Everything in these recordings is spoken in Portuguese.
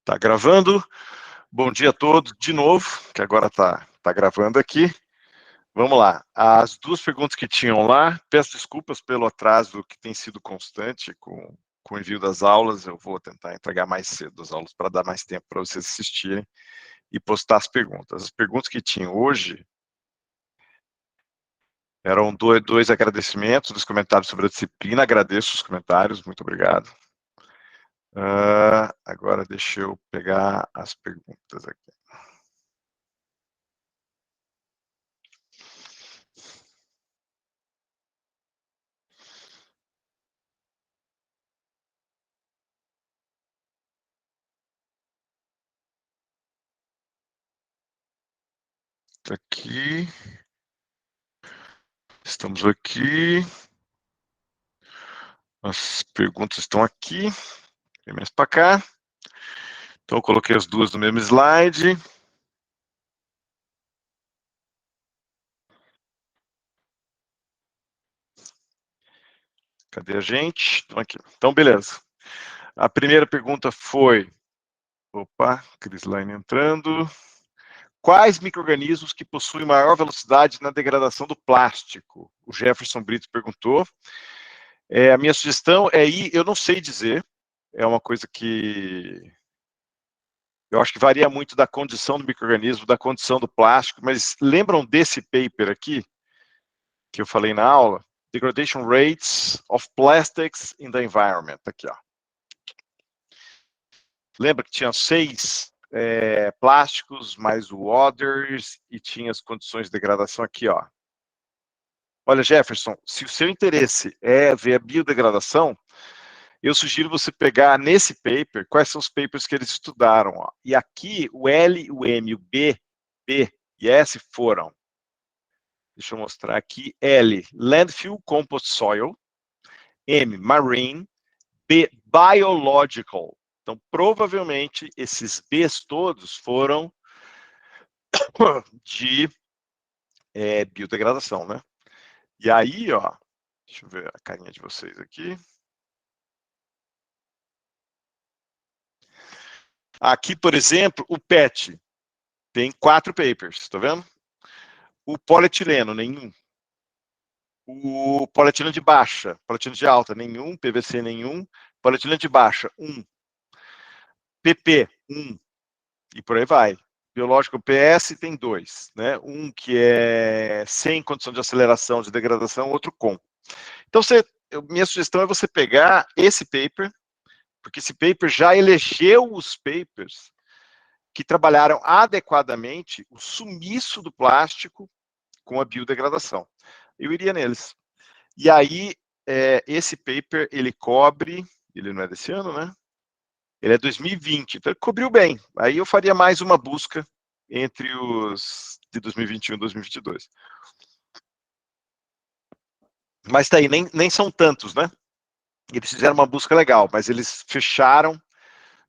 Tá gravando. Bom dia a todos, de novo, que agora tá gravando aqui. Vamos lá. As duas perguntas que tinham lá, peço desculpas pelo atraso que tem sido constante com o envio das aulas. Eu vou tentar entregar mais cedo as aulas para dar mais tempo para vocês assistirem e postar as perguntas. As perguntas que tinham hoje eram dois agradecimentos dos comentários sobre a disciplina. Agradeço os comentários, muito obrigado. Agora deixa eu pegar as perguntas aqui. Aqui. Estamos aqui. As perguntas estão aqui. Vem mais para cá. Então, eu coloquei as duas no mesmo slide. Cadê a gente? Estão aqui. Então, beleza. A primeira pergunta foi... Opa, Crislaine entrando. Quais micro-organismos que possuem maior velocidade na degradação do plástico? O Jefferson Brito perguntou. A minha sugestão é ir... Eu não sei dizer. É uma coisa que... Eu acho que varia muito da condição do micro-organismo, da condição do plástico, mas lembram desse paper aqui, que eu falei na aula? Degradation Rates of Plastics in the Environment, aqui, ó. Lembra que tinha 6 plásticos, mais o others, e tinha as condições de degradação aqui, ó. Olha, Jefferson, se o seu interesse é ver a biodegradação, eu sugiro você pegar nesse paper, quais são os papers que eles estudaram, ó. E aqui, o L, o M, o B e S foram, deixa eu mostrar aqui, L, Landfill Compost Soil, M, Marine, B, Biological. Então, provavelmente, esses Bs todos foram de biodegradação, né? E aí, ó, deixa eu ver a carinha de vocês aqui. Aqui, por exemplo, o PET tem 4 papers, tá vendo? O polietileno, nenhum. O polietileno de baixa, polietileno de alta, nenhum. PVC, nenhum. Polietileno de baixa, 1. PP, 1. E por aí vai. Biológico PS tem 2, né? Um que é sem condição de aceleração, de degradação, outro com. Então, minha sugestão é você pegar esse paper, porque esse paper já elegeu os papers que trabalharam adequadamente o sumiço do plástico com a biodegradação. Eu iria neles. E aí, esse paper, ele cobre, ele não é desse ano, né? Ele é 2020, então ele cobriu bem. Aí eu faria mais uma busca entre os de 2021 e 2022. Mas tá aí, nem são tantos, né? Eles fizeram uma busca legal, mas eles fecharam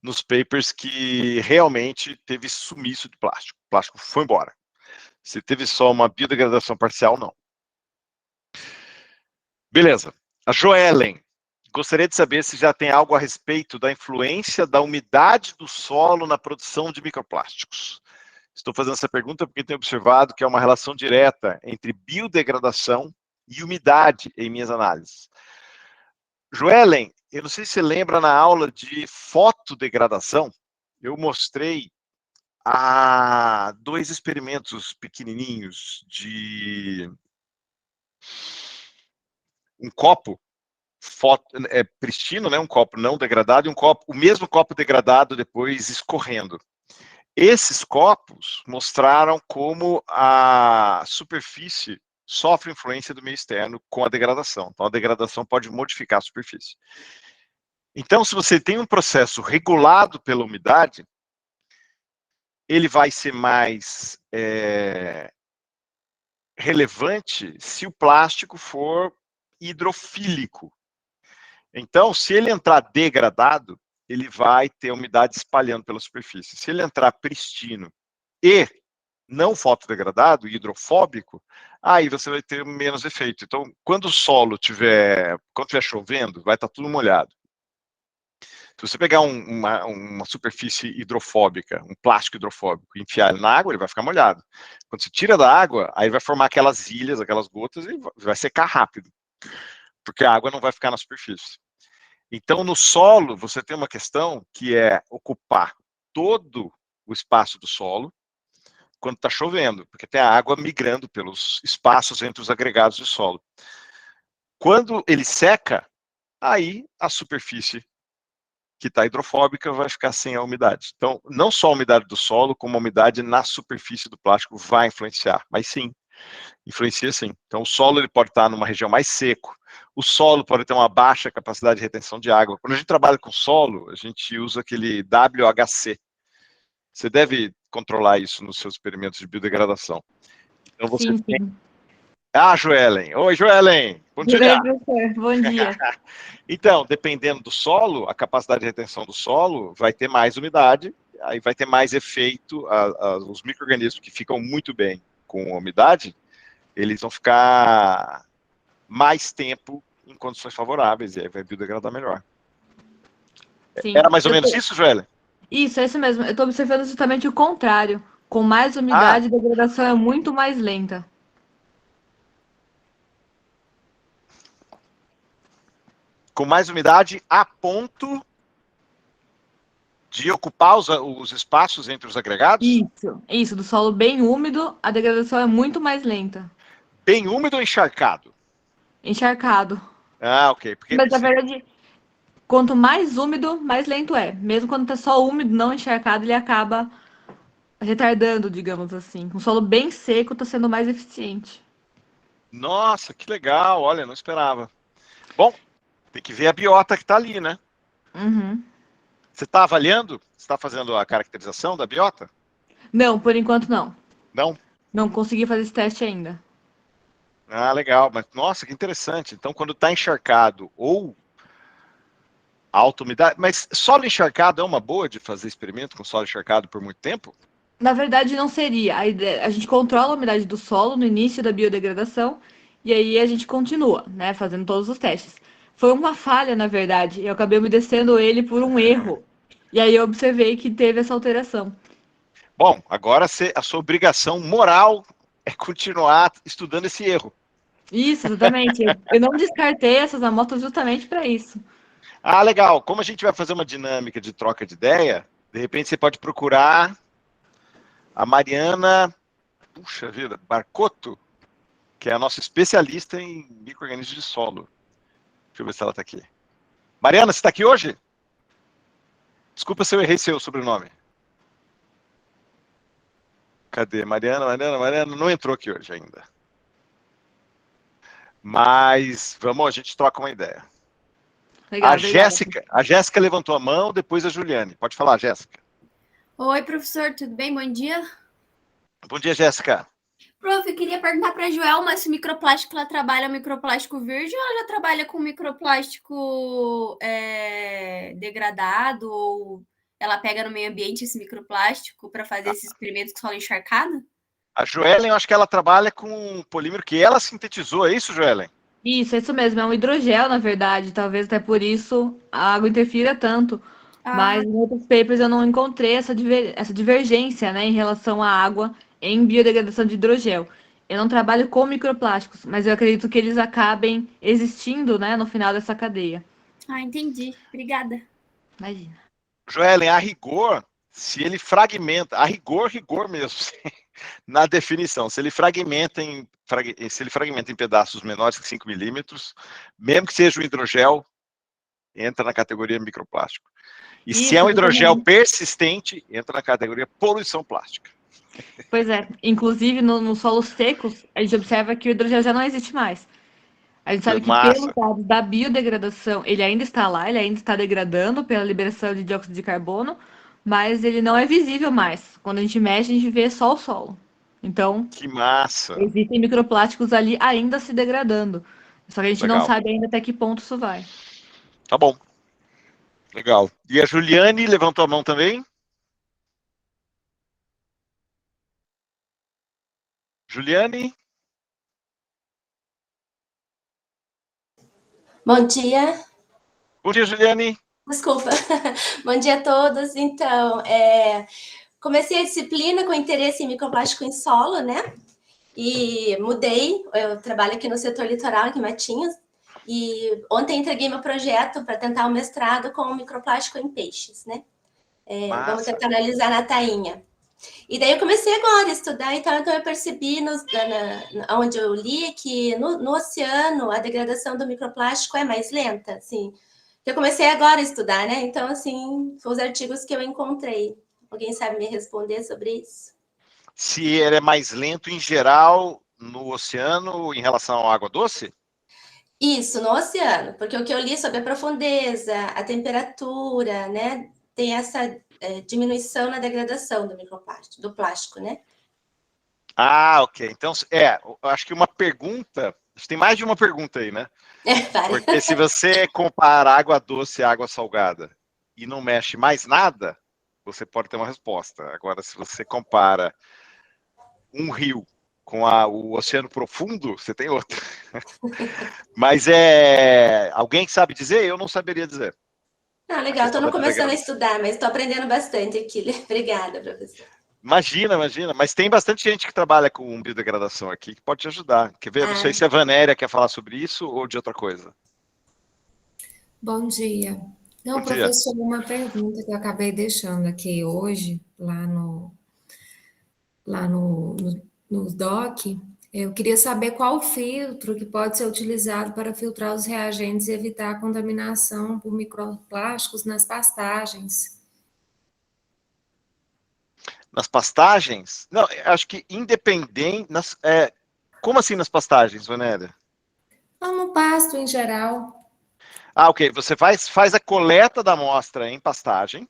nos papers que realmente teve sumiço de plástico. O plástico foi embora. Se teve só uma biodegradação parcial, não. Beleza. A Joellen. Gostaria de saber se já tem algo a respeito da influência da umidade do solo na produção de microplásticos. Estou fazendo essa pergunta porque tenho observado que há uma relação direta entre biodegradação e umidade em minhas análises. Joellen, eu não sei se você lembra na aula de fotodegradação, eu mostrei 2 experimentos pequenininhos de um copo pristino, né, um copo não degradado, e o mesmo copo degradado depois escorrendo. Esses copos mostraram como a superfície sofre influência do meio externo com a degradação. Então, a degradação pode modificar a superfície. Então, se você tem um processo regulado pela umidade, ele vai ser mais relevante se o plástico for hidrofílico. Então, se ele entrar degradado, ele vai ter umidade espalhando pela superfície. Se ele entrar pristino e não fotodegradado, hidrofóbico, aí você vai ter menos efeito. Então, quando o solo quando estiver chovendo, vai estar tudo molhado. Se você pegar uma superfície hidrofóbica, um plástico hidrofóbico, e enfiar ele na água, ele vai ficar molhado. Quando você tira da água, aí vai formar aquelas ilhas, aquelas gotas, e vai secar rápido, porque a água não vai ficar na superfície. Então, no solo, você tem uma questão que é ocupar todo o espaço do solo quando está chovendo, porque tem a água migrando pelos espaços entre os agregados do solo. Quando ele seca, aí a superfície que está hidrofóbica vai ficar sem a umidade. Então, não só a umidade do solo, como a umidade na superfície do plástico vai influenciar, mas sim, influencia sim. Então, o solo ele pode estar numa região mais seco, o solo pode ter uma baixa capacidade de retenção de água. Quando a gente trabalha com solo, a gente usa aquele WHC. Você deve controlar isso nos seus experimentos de biodegradação. Então, você Sim, tem... sim. Ah, Joellen! Oi, Joellen! Bom Tudo dia! bem, professor? Bom dia. Então, dependendo do solo, a capacidade de retenção do solo vai ter mais umidade, aí vai ter mais efeito, os micro-organismos que ficam muito bem com a umidade, eles vão ficar mais tempo em condições favoráveis, e aí vai biodegradar melhor. Sim. Era mais ou menos isso, Joelle? Isso, é isso mesmo. Eu estou observando justamente o contrário. Com mais Ah, umidade, a degradação é muito mais lenta. com mais umidade a ponto de ocupar os espaços entre os agregados? Isso. Do solo bem úmido, a degradação é muito mais lenta. Bem úmido ou encharcado? Encharcado. Ah, ok. Porque Mas, na verdade, quanto mais úmido, mais lento é. Mesmo quando está só úmido, não encharcado, ele acaba retardando, digamos assim. Um solo bem seco está sendo mais eficiente. nossa, que legal, olha, não esperava. Bom, tem que ver a biota que está ali, né? Uhum. Você está avaliando? Você está fazendo a caracterização da biota? Não, por enquanto não. Não? Não consegui fazer esse teste ainda. Ah, legal. Mas, nossa, que interessante. Então, quando está encharcado ou alta umidade... Mas solo encharcado é uma boa de fazer experimento com solo encharcado por muito tempo? Na verdade, não seria. A gente controla a umidade do solo no início da biodegradação e aí a gente continua, né, fazendo todos os testes. Foi uma falha, na verdade. Eu acabei obedecendo ele por um erro. E aí eu observei que teve essa alteração. Bom, agora a sua obrigação moral é continuar estudando esse erro. Isso, exatamente. Eu não descartei essas amostras justamente para isso. Ah, legal. Como a gente vai fazer uma dinâmica de troca de ideia, de repente você pode procurar a Mariana, puxa vida, Barcotto, que é a nossa especialista em micro-organismos de solo. Deixa eu ver se ela está aqui. Mariana, você está aqui hoje? Desculpa se eu errei seu sobrenome. Cadê? Mariana não entrou aqui hoje ainda. Mas vamos, a gente troca uma ideia. Legal, obrigada. A Jéssica levantou a mão, depois a Juliane. Pode falar, Jéssica. Oi, professor, tudo bem? Bom dia. Bom dia, Jéssica. Prof, eu queria perguntar para a Joelma se o microplástico ela trabalha microplástico virgem ou ela já trabalha com microplástico degradado ou ela pega no meio ambiente esse microplástico para fazer esses experimentos com solo encharcado? A Joellen, eu acho que ela trabalha com um polímero que ela sintetizou, é isso, Joellen? Isso mesmo. É um hidrogel, na verdade. Talvez até por isso a água interfira tanto. Ah, Mas em outros papers eu não encontrei essa divergência, né, em relação à água em biodegradação de hidrogel. Eu não trabalho com microplásticos, mas eu acredito que eles acabem existindo, né, no final dessa cadeia. entendi. Obrigada. Imagina. Joellen, a rigor, se ele fragmenta, a rigor mesmo, na definição, se ele fragmenta em pedaços menores que 5 milímetros, mesmo que seja um hidrogel, entra na categoria microplástico. E se é Isso, um hidrogel exatamente. persistente, entra na categoria poluição plástica. Pois é. Inclusive, nos solos secos, a gente observa que o hidrogel já não existe mais. A gente sabe que pelos Massa. dados da biodegradação, ele ainda está lá, ele ainda está degradando pela liberação de dióxido de carbono, mas ele não é visível mais. Quando a gente mexe, a gente vê só o solo. Então, Que massa. existem microplásticos ali ainda se degradando. Só que a gente não Legal. sabe ainda até que ponto isso vai. Tá bom. Legal. E a Juliane levantou a mão também? Juliane? Bom dia. Bom dia, Juliane. Desculpa. Bom dia a todos. Então, comecei a disciplina com interesse em microplástico em solo, né? E mudei, eu trabalho aqui no setor litoral, aqui em Matinhos, e ontem entreguei meu projeto para tentar o mestrado com microplástico em peixes, né? Vamos tentar analisar na tainha. E daí eu comecei agora a estudar, então eu percebi, onde eu li, que no oceano a degradação do microplástico é mais lenta, assim. Eu comecei agora a estudar, né? Então, assim, foram os artigos que eu encontrei. Alguém sabe me responder sobre isso? Se ele é mais lento em geral no oceano em relação à água doce? Isso, no oceano, porque o que eu li sobre a profundeza, a temperatura, né? Tem essa diminuição na degradação do microplástico, do plástico, né? Ah, ok. Então, eu acho que uma pergunta, tem mais de uma pergunta aí, né? Porque se você compara água doce e água salgada e não mexe mais nada, você pode ter uma resposta. Agora, se você compara um rio com o oceano profundo, você tem outra. Mas alguém sabe dizer? Eu não saberia dizer. Ah, legal. Estou começando a estudar, mas estou aprendendo bastante aqui. Obrigada, professor. Imagina. Mas tem bastante gente que trabalha com biodegradação aqui que pode te ajudar. Quer ver? Não sei se a Vanéria quer falar sobre isso ou de outra coisa. Bom dia. Não, professor, uma pergunta que eu acabei deixando aqui hoje, lá no DOC. Eu queria saber qual filtro que pode ser utilizado para filtrar os reagentes e evitar a contaminação por microplásticos nas pastagens. Nas pastagens? Não, acho que independente... como assim nas pastagens, Vanéria? Não, no pasto em geral. Ah, ok. Você faz a coleta da amostra em pastagem,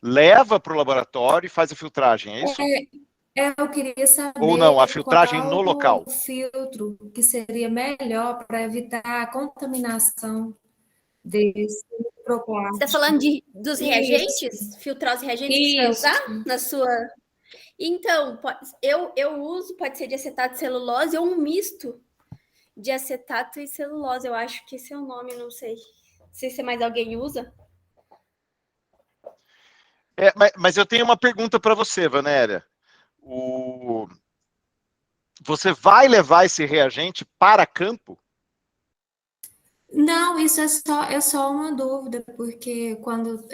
leva para o laboratório e faz a filtragem, é isso? Eu queria saber... Ou não, a filtragem no local. O filtro que seria melhor para evitar a contaminação desse microplástico. Você está falando dos reagentes? Filtrar os reagentes que você vai usar na sua... Então, eu uso, pode ser de acetato de celulose ou um misto de acetato e celulose. Eu acho que esse é o nome, não sei. Não sei se mais alguém usa. Mas eu tenho uma pergunta para você, Vanéria. Você vai levar esse reagente para campo? Não, isso é só uma dúvida, porque quando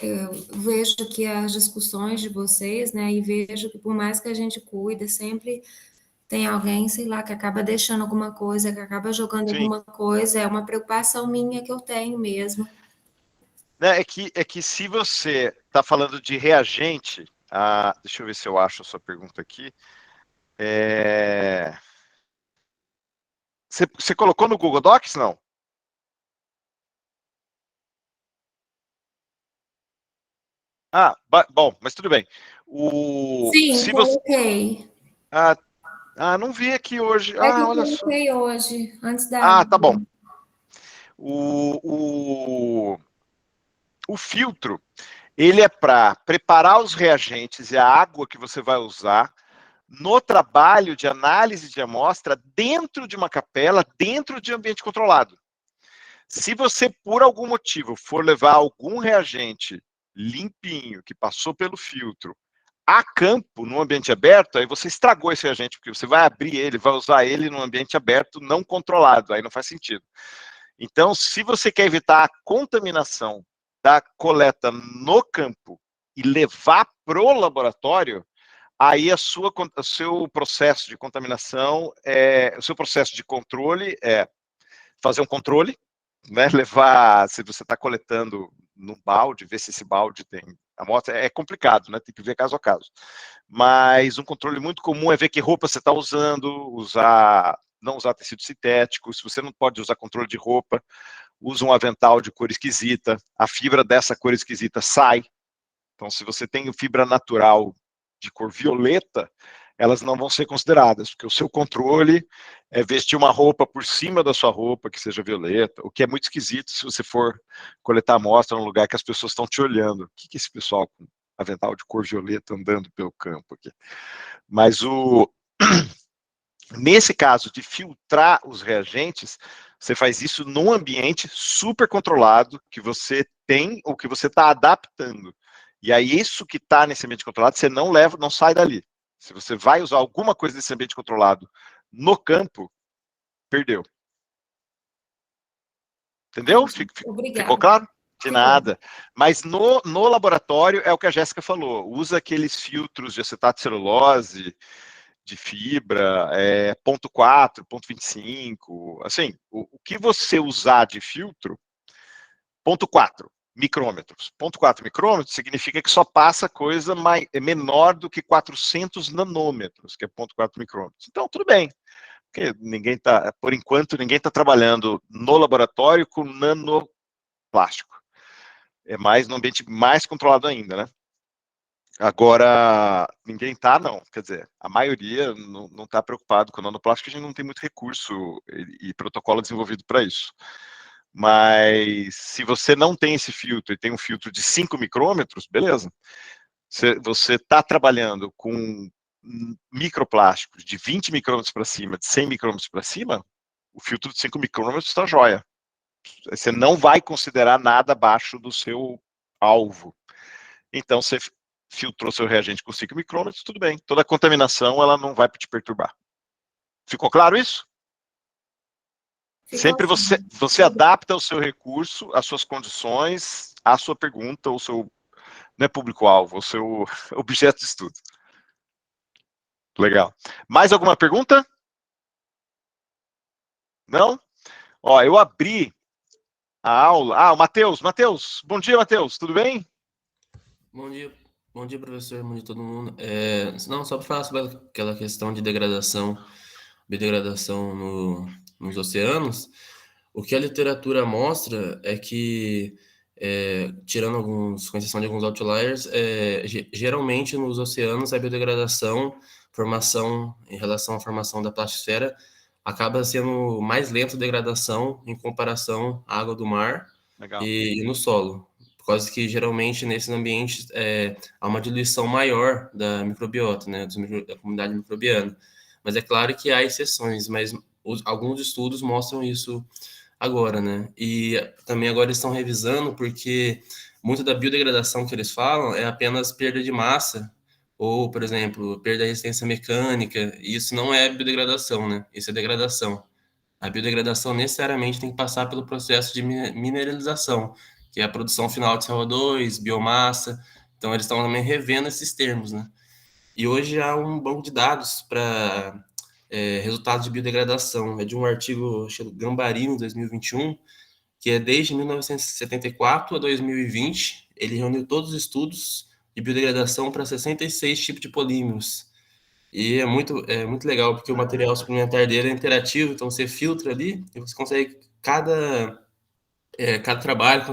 eu vejo aqui as discussões de vocês, né, e vejo que por mais que a gente cuide, sempre tem alguém, sei lá, que acaba deixando alguma coisa, que acaba jogando alguma coisa, é uma preocupação minha que eu tenho mesmo. É que se você está falando de reagente, deixa eu ver se eu acho a sua pergunta aqui. Você colocou no Google Docs, não? Bom, mas tudo bem. Sim, coloquei. Não vi aqui hoje. Olha só. Coloquei hoje, antes da... tá bom. O filtro, ele é para preparar os reagentes e a água que você vai usar no trabalho de análise de amostra dentro de uma capela, dentro de ambiente controlado. Se você, por algum motivo, for levar algum reagente limpinho, que passou pelo filtro, a campo, no ambiente aberto, aí você estragou esse reagente, porque você vai abrir ele, vai usar ele no ambiente aberto, não controlado, aí não faz sentido. Então, se você quer evitar a contaminação da coleta no campo e levar para o laboratório, aí o seu processo de contaminação, o seu processo de controle é fazer um controle, né, levar, se você está coletando no balde, ver se esse balde tem amostra, é complicado, né, tem que ver caso a caso. Mas um controle muito comum é ver que roupa você está usando, não usar tecido sintético. Se você não pode usar controle de roupa, usa um avental de cor esquisita, a fibra dessa cor esquisita sai. Então, se você tem fibra natural de cor violeta, elas não vão ser consideradas, porque o seu controle é vestir uma roupa por cima da sua roupa que seja violeta, o que é muito esquisito se você for coletar amostra num lugar que as pessoas estão te olhando. O que é esse pessoal com avental de cor violeta andando pelo campo aqui? Mas nesse caso de filtrar os reagentes, Você faz isso num ambiente super controlado, que você tem ou que você está adaptando. E aí, isso que está nesse ambiente controlado, você não leva, não sai dali. Se você vai usar alguma coisa desse ambiente controlado no campo, perdeu. Entendeu? Ficou claro? De nada. Mas no laboratório é o que a Jéssica falou. Usa aqueles filtros de acetato de celulose, de fibra, 0,4, 0,25. Assim, o que você usar de filtro, 0,4 micrômetros. 0,4 micrômetros significa que só passa coisa menor do que 400 nanômetros, que é 0,4 micrômetros. Então, tudo bem. Porque por enquanto, ninguém está trabalhando no laboratório com nanoplástico. É mais no ambiente mais controlado ainda, né? Agora, ninguém está, não. Quer dizer, a maioria não está preocupado com nanoplástico, a gente não tem muito recurso e protocolo desenvolvido para isso. Mas se você não tem esse filtro e tem um filtro de 5 micrômetros, beleza. Você está trabalhando com microplásticos de 20 micrômetros para cima, de 100 micrômetros para cima, o filtro de 5 micrômetros está jóia. Você não vai considerar nada abaixo do seu alvo. Então, você filtrou seu reagente com 5 micrômetros, tudo bem. Toda a contaminação, ela não vai te perturbar. Ficou claro isso? Sempre você adapta o seu recurso, as suas condições, a sua pergunta, o seu, não é público-alvo, o seu objeto de estudo. Legal. Mais alguma pergunta? Não? Ó, eu abri a aula. Ah, o Matheus. Matheus, bom dia, Matheus. Tudo bem? Bom dia, professor. Bom dia, todo mundo. Não, só para falar sobre aquela questão de biodegradação nos oceanos, o que a literatura mostra é que, com exceção de alguns outliers, geralmente nos oceanos a biodegradação, em relação à formação da plasticera, acaba sendo mais lenta a degradação em comparação à água do mar e no solo. Por causa que, geralmente, nesses ambientes, há uma diluição maior da microbiota, né, da comunidade microbiana. Mas é claro que há exceções, mas alguns estudos mostram isso agora, né? E também agora eles estão revisando, porque muito da biodegradação que eles falam é apenas perda de massa, ou, por exemplo, perda da resistência mecânica, e isso não é biodegradação, né? Isso é degradação. A biodegradação necessariamente tem que passar pelo processo de mineralização, que é a produção final de CO2, biomassa. Então, eles estão também revendo esses termos, né? E hoje há um banco de dados para resultados de biodegradação. É de um artigo chamado Gambarino, 2021, que é desde 1974 a 2020. Ele reuniu todos os estudos de biodegradação para 66 tipos de polímeros. E é muito legal, porque o material suplementar dele é interativo, então você filtra ali e você consegue cada trabalho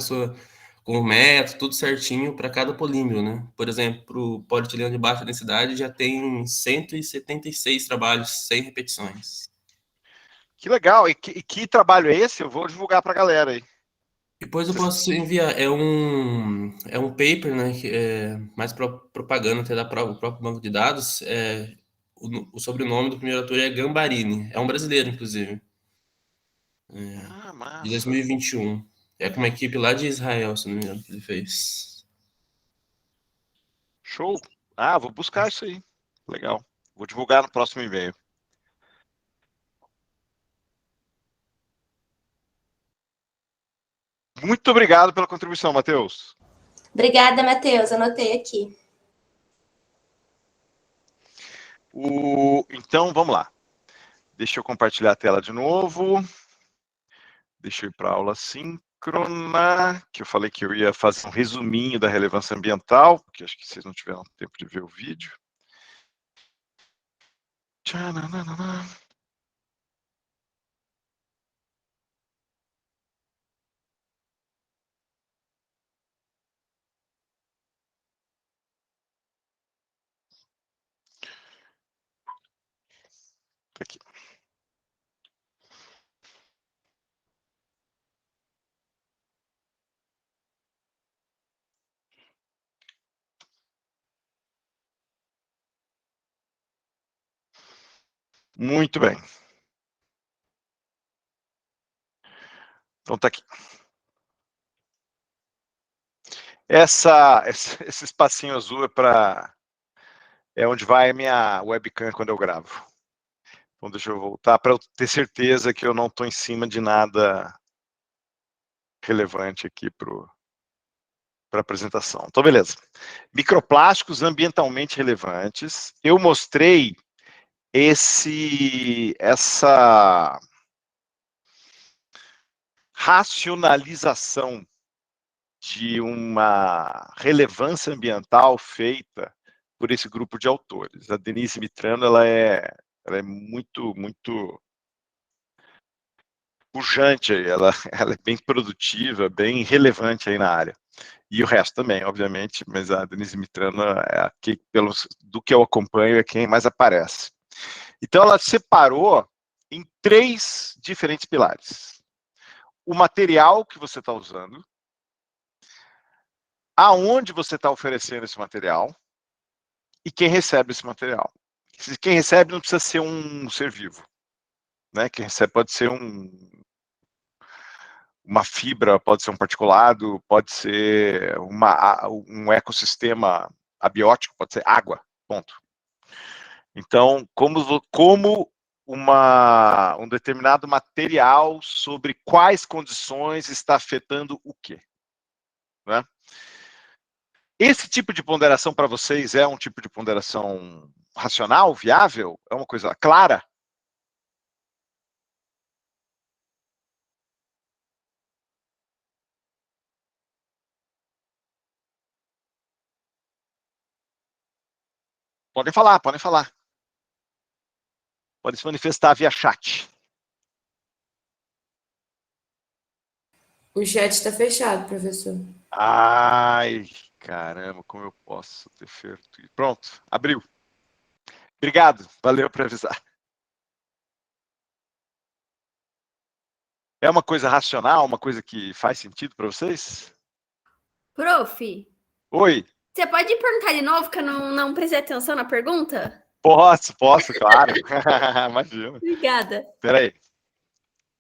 com o método, tudo certinho para cada polímero, né? Por exemplo, o polietileno de baixa densidade já tem 176 trabalhos, 100 repetições. Que legal. E que trabalho é esse? Eu vou divulgar para a galera aí. Depois eu posso enviar. É um paper, né? Que é mais propaganda até o próprio banco de dados. O sobrenome do primeiro autor é Gambarini. É um brasileiro, inclusive. Ah, De massa. 2021. É com uma equipe lá de Israel, se não me engano, que ele fez. Show. Ah, vou buscar isso aí. Legal. Vou divulgar no próximo e-mail. Muito obrigado pela contribuição, Matheus. Obrigada, Matheus. Anotei aqui. Então, vamos lá. Deixa eu compartilhar a tela de novo. Deixa eu ir para a aula síncrona, que eu falei que eu ia fazer um resuminho da relevância ambiental, porque acho que vocês não tiveram tempo de ver o vídeo. Tchananana. Aqui. Muito bem. Então tá aqui. Esse espacinho azul é onde vai a minha webcam quando eu gravo. Então deixa eu voltar para eu ter certeza que eu não estou em cima de nada relevante aqui para a apresentação. Então, beleza. Microplásticos ambientalmente relevantes. Eu mostrei essa racionalização de uma relevância ambiental feita por esse grupo de autores. A Denise Mitrano, ela é muito pujante, ela é bem produtiva, bem relevante aí na área. E o resto também, obviamente, mas a Denise Mitrano é aqui, do que eu acompanho, é quem mais aparece. Então, ela separou em 3 diferentes pilares. O material que você está usando, aonde você está oferecendo esse material e quem recebe esse material. Quem recebe não precisa ser um ser vivo, né? Quem recebe pode ser uma fibra, pode ser um particulado, pode ser um ecossistema abiótico, pode ser água, ponto. Então, como um determinado material sobre quais condições está afetando o quê, né? Esse tipo de ponderação para vocês é um tipo de ponderação racional, viável? É uma coisa clara? Podem falar, podem falar. Podem se manifestar via chat. O chat está fechado, professor. Ai, caramba, como eu posso ter feito? Pronto, abriu. Obrigado, valeu por avisar. É uma coisa racional, uma coisa que faz sentido para vocês? Prof, Oi. você pode perguntar de novo, que eu não prestei atenção na pergunta? Posso, claro. Imagina. Obrigada. Espera aí.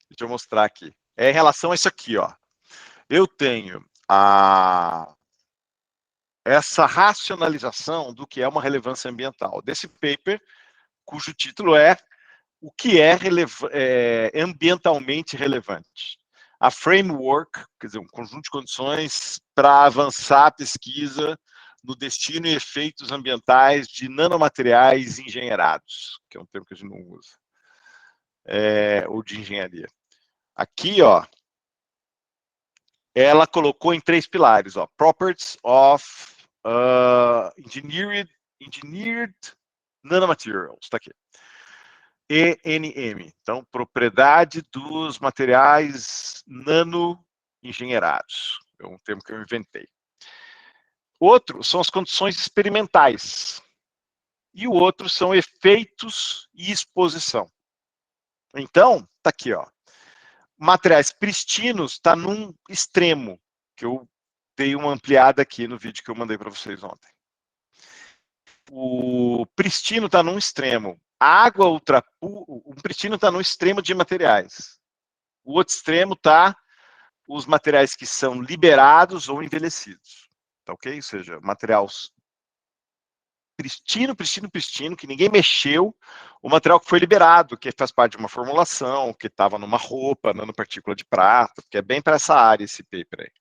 Deixa eu mostrar aqui. É em relação a isso aqui, ó. Eu tenho essa racionalização do que é uma relevância ambiental, desse paper, cujo título é O que é ambientalmente relevante? A framework, quer dizer, um conjunto de condições para avançar a pesquisa no destino e efeitos ambientais de nanomateriais engenheirados, que é um termo que a gente não usa, ou de engenharia. Aqui, ó, ela colocou em 3 pilares, ó, Properties of Engineered Nanomaterials, está aqui. ENM, então, propriedade dos materiais nano-engenheirados, é um termo que eu inventei. Outro são as condições experimentais, e o outro são efeitos e exposição. Então, tá aqui, ó. Materiais pristinos está num extremo, que eu dei uma ampliada aqui no vídeo que eu mandei para vocês ontem. O pristino está num extremo. A água ultrapura, o pristino está no extremo de materiais. O outro extremo está os materiais que são liberados ou envelhecidos. Tá ok? Ou seja, materiais pristino, que ninguém mexeu, o material que foi liberado, que faz parte de uma formulação, que estava numa roupa, nanopartícula de prata, que é bem para essa área esse paper aí.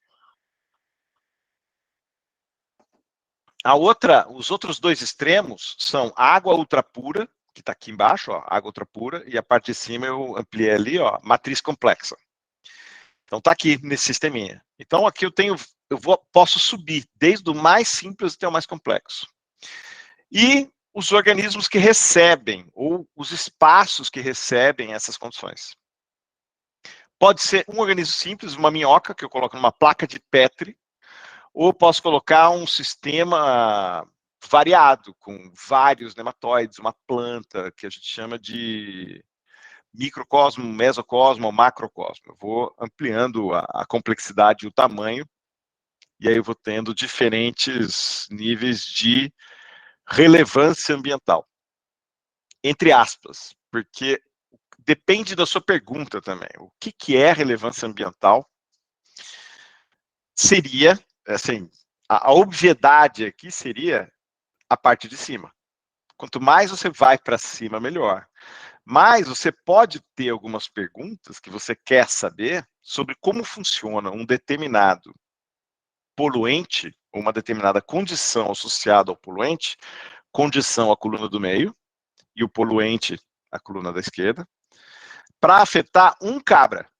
Os outros 2 extremos são água ultrapura, que está aqui embaixo, ó, água ultrapura, e a parte de cima eu ampliei ali, ó, matriz complexa. Então está aqui nesse sisteminha. Então aqui posso subir desde o mais simples até o mais complexo. E os organismos que recebem, ou os espaços que recebem essas condições. Pode ser um organismo simples, uma minhoca, que eu coloco numa placa de Petri, ou posso colocar um sistema variado, com vários nematóides, uma planta, que a gente chama de microcosmo, mesocosmo ou macrocosmo. Eu vou ampliando a complexidade e o tamanho, e aí eu vou tendo diferentes níveis de relevância ambiental. Entre aspas, porque depende da sua pergunta também. O que é relevância ambiental? Seria, assim, a obviedade aqui seria a parte de cima. Quanto mais você vai para cima, melhor. Mas você pode ter algumas perguntas que você quer saber sobre como funciona um determinado poluente, ou uma determinada condição associada ao poluente, condição a coluna do meio, e o poluente a coluna da esquerda, para afetar um cabra,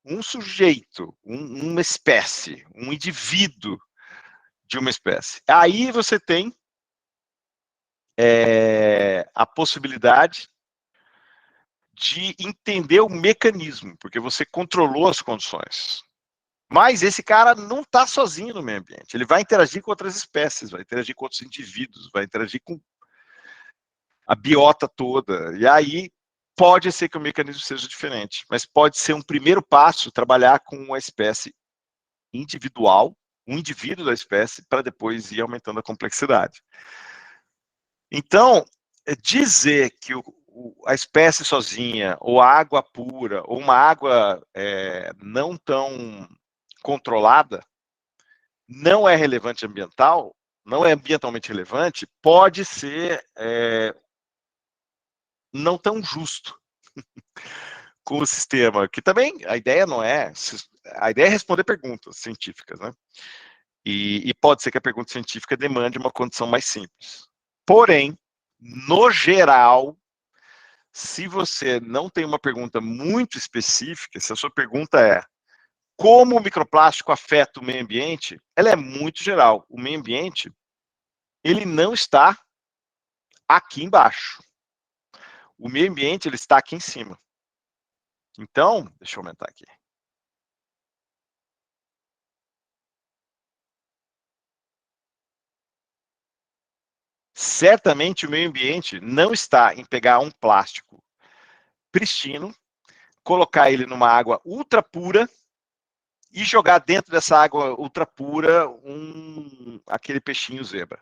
um sujeito, uma espécie, um indivíduo de uma espécie. Aí você tem a possibilidade de entender o mecanismo, porque você controlou as condições. Mas esse cara não está sozinho no meio ambiente. Ele vai interagir com outras espécies, vai interagir com outros indivíduos, vai interagir com a biota toda. E aí pode ser que o mecanismo seja diferente, mas pode ser um primeiro passo trabalhar com uma espécie individual, um indivíduo da espécie, para depois ir aumentando a complexidade. Então, dizer que a espécie sozinha, ou a água pura, ou uma água não tão controlada, não é relevante ambiental, não é ambientalmente relevante, pode ser não tão justo com o sistema, que também a ideia não é, a ideia é responder perguntas científicas, né? E pode ser que a pergunta científica demande uma condição mais simples. Porém, no geral, se você não tem uma pergunta muito específica, se a sua pergunta é como o microplástico afeta o meio ambiente, ela é muito geral. O meio ambiente, ele não está aqui embaixo. O meio ambiente, ele está aqui em cima. Então, deixa eu aumentar aqui. Certamente o meio ambiente não está em pegar um plástico pristino, colocar ele numa água ultra pura e jogar dentro dessa água ultra pura aquele peixinho zebra.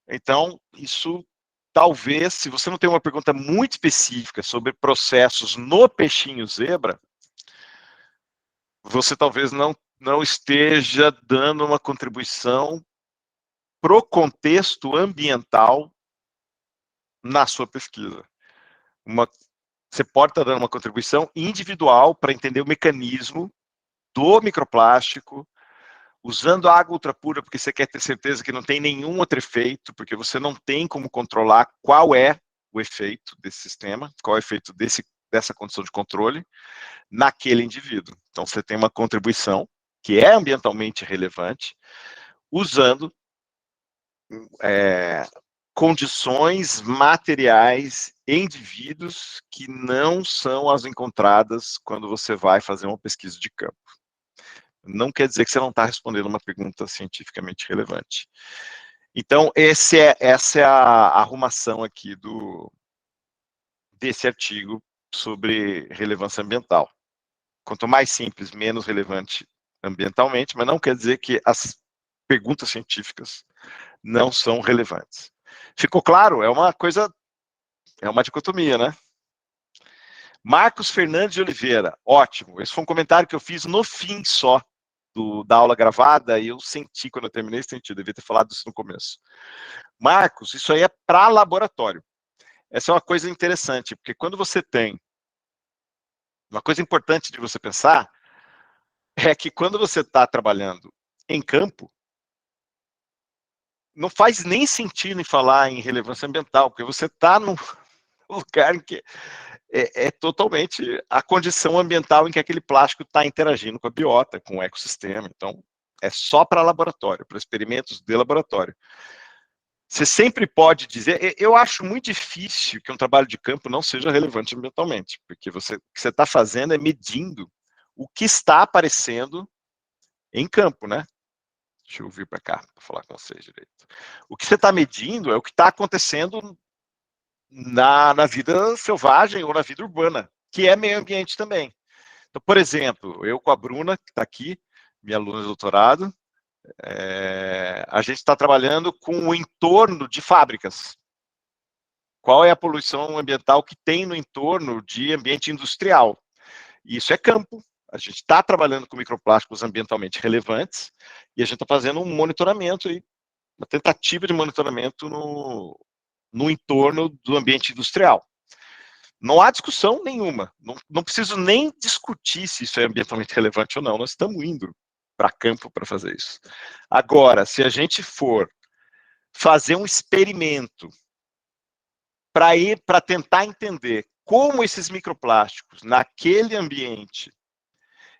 Então, isso talvez, se você não tem uma pergunta muito específica sobre processos no peixinho zebra, você talvez não esteja dando uma contribuição para o contexto ambiental na sua pesquisa. Você pode estar dando uma contribuição individual para entender o mecanismo do microplástico, usando água ultrapura, porque você quer ter certeza que não tem nenhum outro efeito, porque você não tem como controlar qual é o efeito desse sistema, qual é o efeito dessa condição de controle naquele indivíduo. Então, você tem uma contribuição que é ambientalmente relevante, usando condições materiais em indivíduos que não são as encontradas quando você vai fazer uma pesquisa de campo. Não quer dizer que você não está respondendo uma pergunta cientificamente relevante. Então, essa é a arrumação aqui desse artigo sobre relevância ambiental. Quanto mais simples, menos relevante ambientalmente, mas não quer dizer que as perguntas científicas não são relevantes. Ficou claro? É uma dicotomia, né? Marcos Fernandes de Oliveira, ótimo. Esse foi um comentário que eu fiz no fim só da aula gravada, e eu senti, quando eu terminei, eu devia ter falado isso no começo. Marcos, isso aí é para laboratório. Essa é uma coisa interessante, porque quando você tem... Uma coisa importante de você pensar é que quando você está trabalhando em campo, não faz nem sentido em falar em relevância ambiental, porque você está num lugar em que é totalmente a condição ambiental em que aquele plástico está interagindo com a biota, com o ecossistema. Então, é só para laboratório, para experimentos de laboratório. Você sempre pode dizer... Eu acho muito difícil que um trabalho de campo não seja relevante ambientalmente, porque o que você está fazendo é medindo o que está aparecendo em campo, né? Deixa eu vir para cá para falar com vocês direito. O que você está medindo é o que está acontecendo na vida selvagem ou na vida urbana, que é meio ambiente também. Então, por exemplo, eu com a Bruna, que está aqui, minha aluna de doutorado, a gente está trabalhando com o entorno de fábricas. qual é a poluição ambiental que tem no entorno de ambiente industrial. Isso é campo. A gente está trabalhando com microplásticos ambientalmente relevantes e a gente está fazendo um monitoramento, uma tentativa de monitoramento no entorno do ambiente industrial. Não há discussão nenhuma. Não preciso nem discutir se isso é ambientalmente relevante ou não. Nós estamos indo para campo para fazer isso. Agora, se a gente for fazer um experimento para tentar entender como esses microplásticos naquele ambiente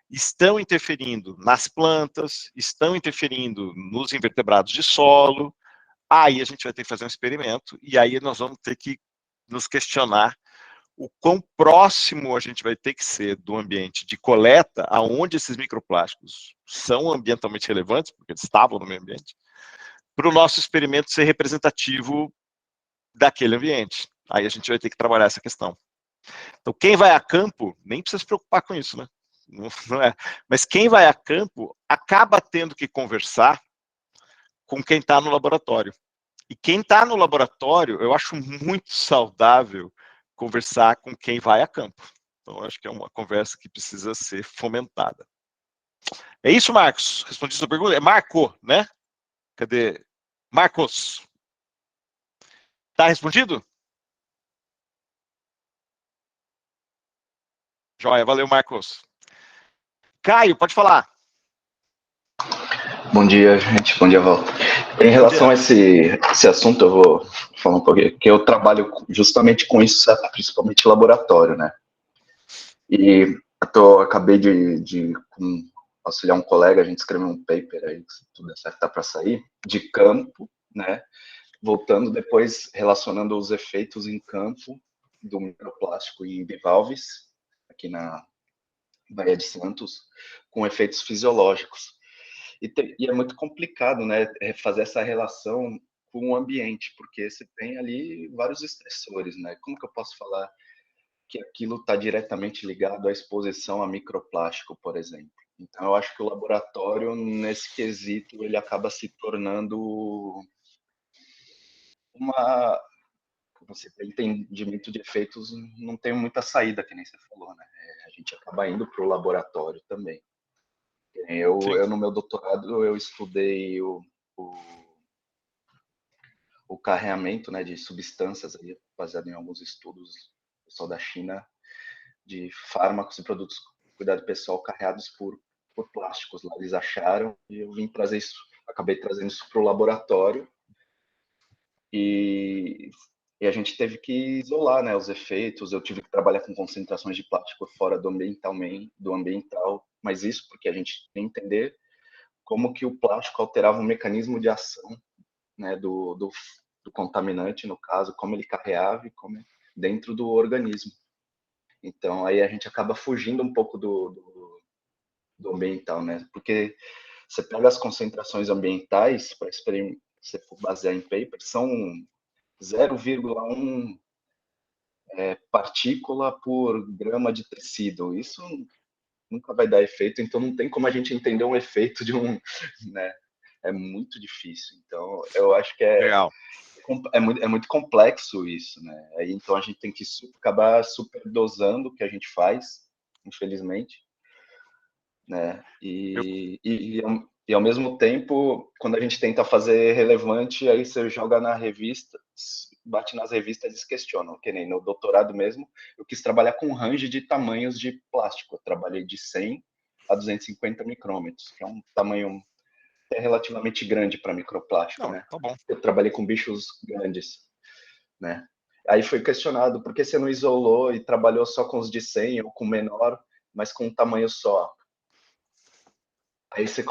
estão interferindo nas plantas, estão interferindo nos invertebrados de solo, aí a gente vai ter que fazer um experimento e aí nós vamos ter que nos questionar o quão próximo a gente vai ter que ser do ambiente de coleta, aonde esses microplásticos são ambientalmente relevantes, porque eles estavam no meio ambiente, para o nosso experimento ser representativo daquele ambiente. Aí a gente vai ter que trabalhar essa questão. Então, quem vai a campo, nem precisa se preocupar com isso, né? Não é. Mas quem vai a campo acaba tendo que conversar com quem está no laboratório. E quem está no laboratório, eu acho muito saudável conversar com quem vai a campo. Então, eu acho que é uma conversa que precisa ser fomentada. É isso, Marcos? Respondi a sua pergunta? É Marco, né? Cadê? Marcos. Tá respondido? Joia, valeu, Marcos. Caio, pode falar. Bom dia, gente. Bom dia, Walter. Em relação a esse assunto, eu vou falar um pouquinho, porque eu trabalho justamente com isso, principalmente laboratório, né? E acabei de auxiliar um colega, a gente escreveu um paper aí, se tudo der certo, tá para sair, de campo, né? Voltando depois, relacionando os efeitos em campo do microplástico em bivalves, aqui na Baía de Santos, com efeitos fisiológicos. E é muito complicado, né, fazer essa relação com o ambiente, porque você tem ali vários estressores, né? Como que eu posso falar que aquilo está diretamente ligado à exposição a microplástico, por exemplo? Então, eu acho que o laboratório, nesse quesito, ele acaba se tornando você tem entendimento de efeitos, não tem muita saída, que nem você falou, né? A gente acaba indo para o laboratório também. Eu, no meu doutorado, eu estudei o carreamento, né, de substâncias, aí, baseado em alguns estudos do pessoal da China, de fármacos e produtos de cuidado pessoal carreados por plásticos. Lá eles acharam e eu vim trazer isso, acabei trazendo isso para o laboratório e a gente teve que isolar, né, os efeitos. Eu tive que trabalhar com concentrações de plástico fora do ambiental, mas isso porque a gente tem que entender como que o plástico alterava o mecanismo de ação, né, do contaminante, no caso, como ele carreava e como dentro do organismo. Então, aí a gente acaba fugindo um pouco do ambiental, né? Porque você pega as concentrações ambientais, para você for basear em paper, são 0,1 partícula por grama de tecido. Isso nunca vai dar efeito, então não tem como a gente entender um efeito de né? É muito difícil. Então, eu acho que é muito complexo isso, né? Aí, então, a gente tem que acabar superdosando o que a gente faz, infelizmente, né? E ao mesmo tempo, quando a gente tenta fazer relevante, aí você joga na revista, bate nas revistas e se questionam. Que nem no doutorado mesmo, eu quis trabalhar com um range de tamanhos de plástico. Eu trabalhei de 100 a 250 micrômetros, que é um tamanho relativamente grande para microplástico, né? Tá bom. Eu trabalhei com bichos grandes, né? Aí foi questionado, por que você não isolou e trabalhou só com os de 100 ou com menor, mas com um tamanho só? Aí você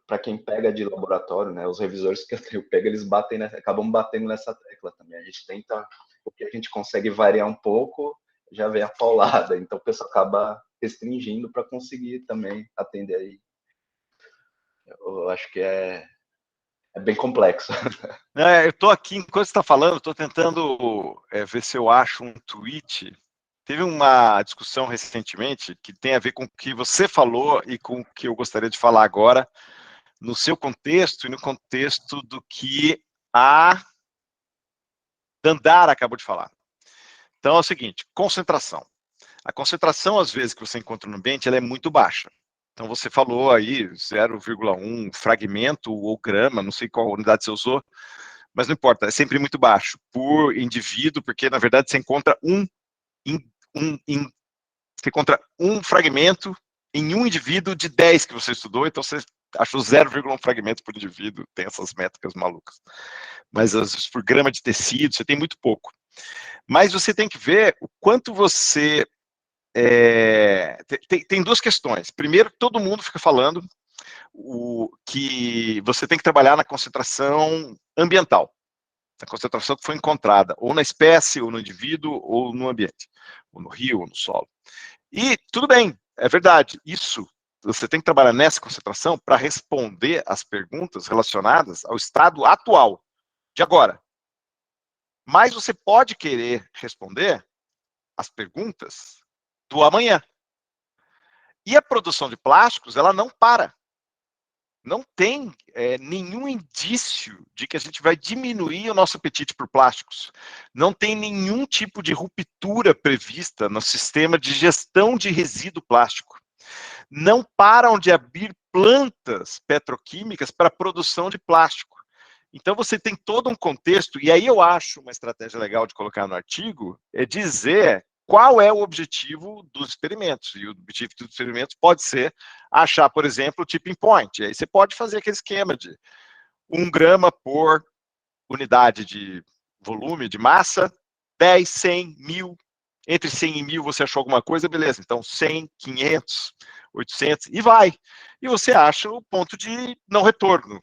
para quem pega de laboratório, né? Os revisores que eu pego, eles acabam batendo nessa tecla também. A gente tenta, o que a gente consegue variar um pouco, já vem a paulada. Então o pessoal acaba restringindo para conseguir também atender aí. Eu acho que é bem complexo. Eu estou aqui, enquanto você está falando, estou tentando ver se eu acho um tweet. Teve uma discussão recentemente que tem a ver com o que você falou e com o que eu gostaria de falar agora, no seu contexto e no contexto do que a Dandara acabou de falar. Então é o seguinte, concentração. A concentração, às vezes, que você encontra no ambiente, ela é muito baixa. Então você falou aí 0,1 fragmento ou grama, não sei qual unidade você usou, mas não importa, é sempre muito baixo por indivíduo, porque na verdade você encontra você encontra um fragmento em um indivíduo de 10 que você estudou, então você achou 0,1 fragmento por indivíduo, tem essas métricas malucas. Mas às vezes por grama de tecido, você tem muito pouco. Mas você tem que ver o quanto você... tem duas questões. Primeiro, todo mundo fica falando que você tem que trabalhar na concentração ambiental, a concentração que foi encontrada, ou na espécie, ou no indivíduo, ou no ambiente, ou no rio, ou no solo. E tudo bem, é verdade, isso, você tem que trabalhar nessa concentração para responder as perguntas relacionadas ao estado atual, de agora. Mas você pode querer responder as perguntas do amanhã. E a produção de plásticos, ela não para. Não tem nenhum indício de que a gente vai diminuir o nosso apetite por plásticos. Não tem nenhum tipo de ruptura prevista no sistema de gestão de resíduo plástico. Não param de abrir plantas petroquímicas para a produção de plástico. Então você tem todo um contexto, e aí eu acho uma estratégia legal de colocar no artigo, é dizer qual é o objetivo dos experimentos. E o objetivo dos experimentos pode ser achar, por exemplo, o tipping point. Aí você pode fazer aquele esquema de 1 grama por unidade de volume, de massa, 10, 100, 1000. Entre 100 e 1000 você achou alguma coisa, beleza. Então 100, 500, 800, e vai. E você acha o ponto de não retorno.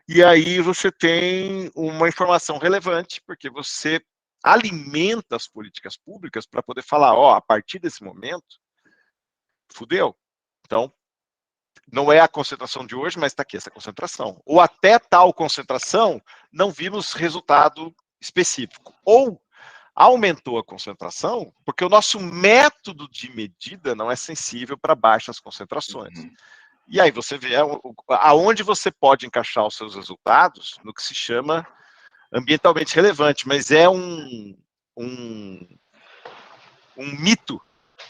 E aí você tem uma informação relevante, porque você alimenta as políticas públicas para poder falar, ó, a partir desse momento, fudeu. Então, não é a concentração de hoje, mas está aqui essa concentração. Ou até tal concentração, não vimos resultado específico. Ou aumentou a concentração, porque o nosso método de medida não é sensível para baixas concentrações. E aí você vê aonde você pode encaixar os seus resultados no que se chama ambientalmente relevante, mas é um mito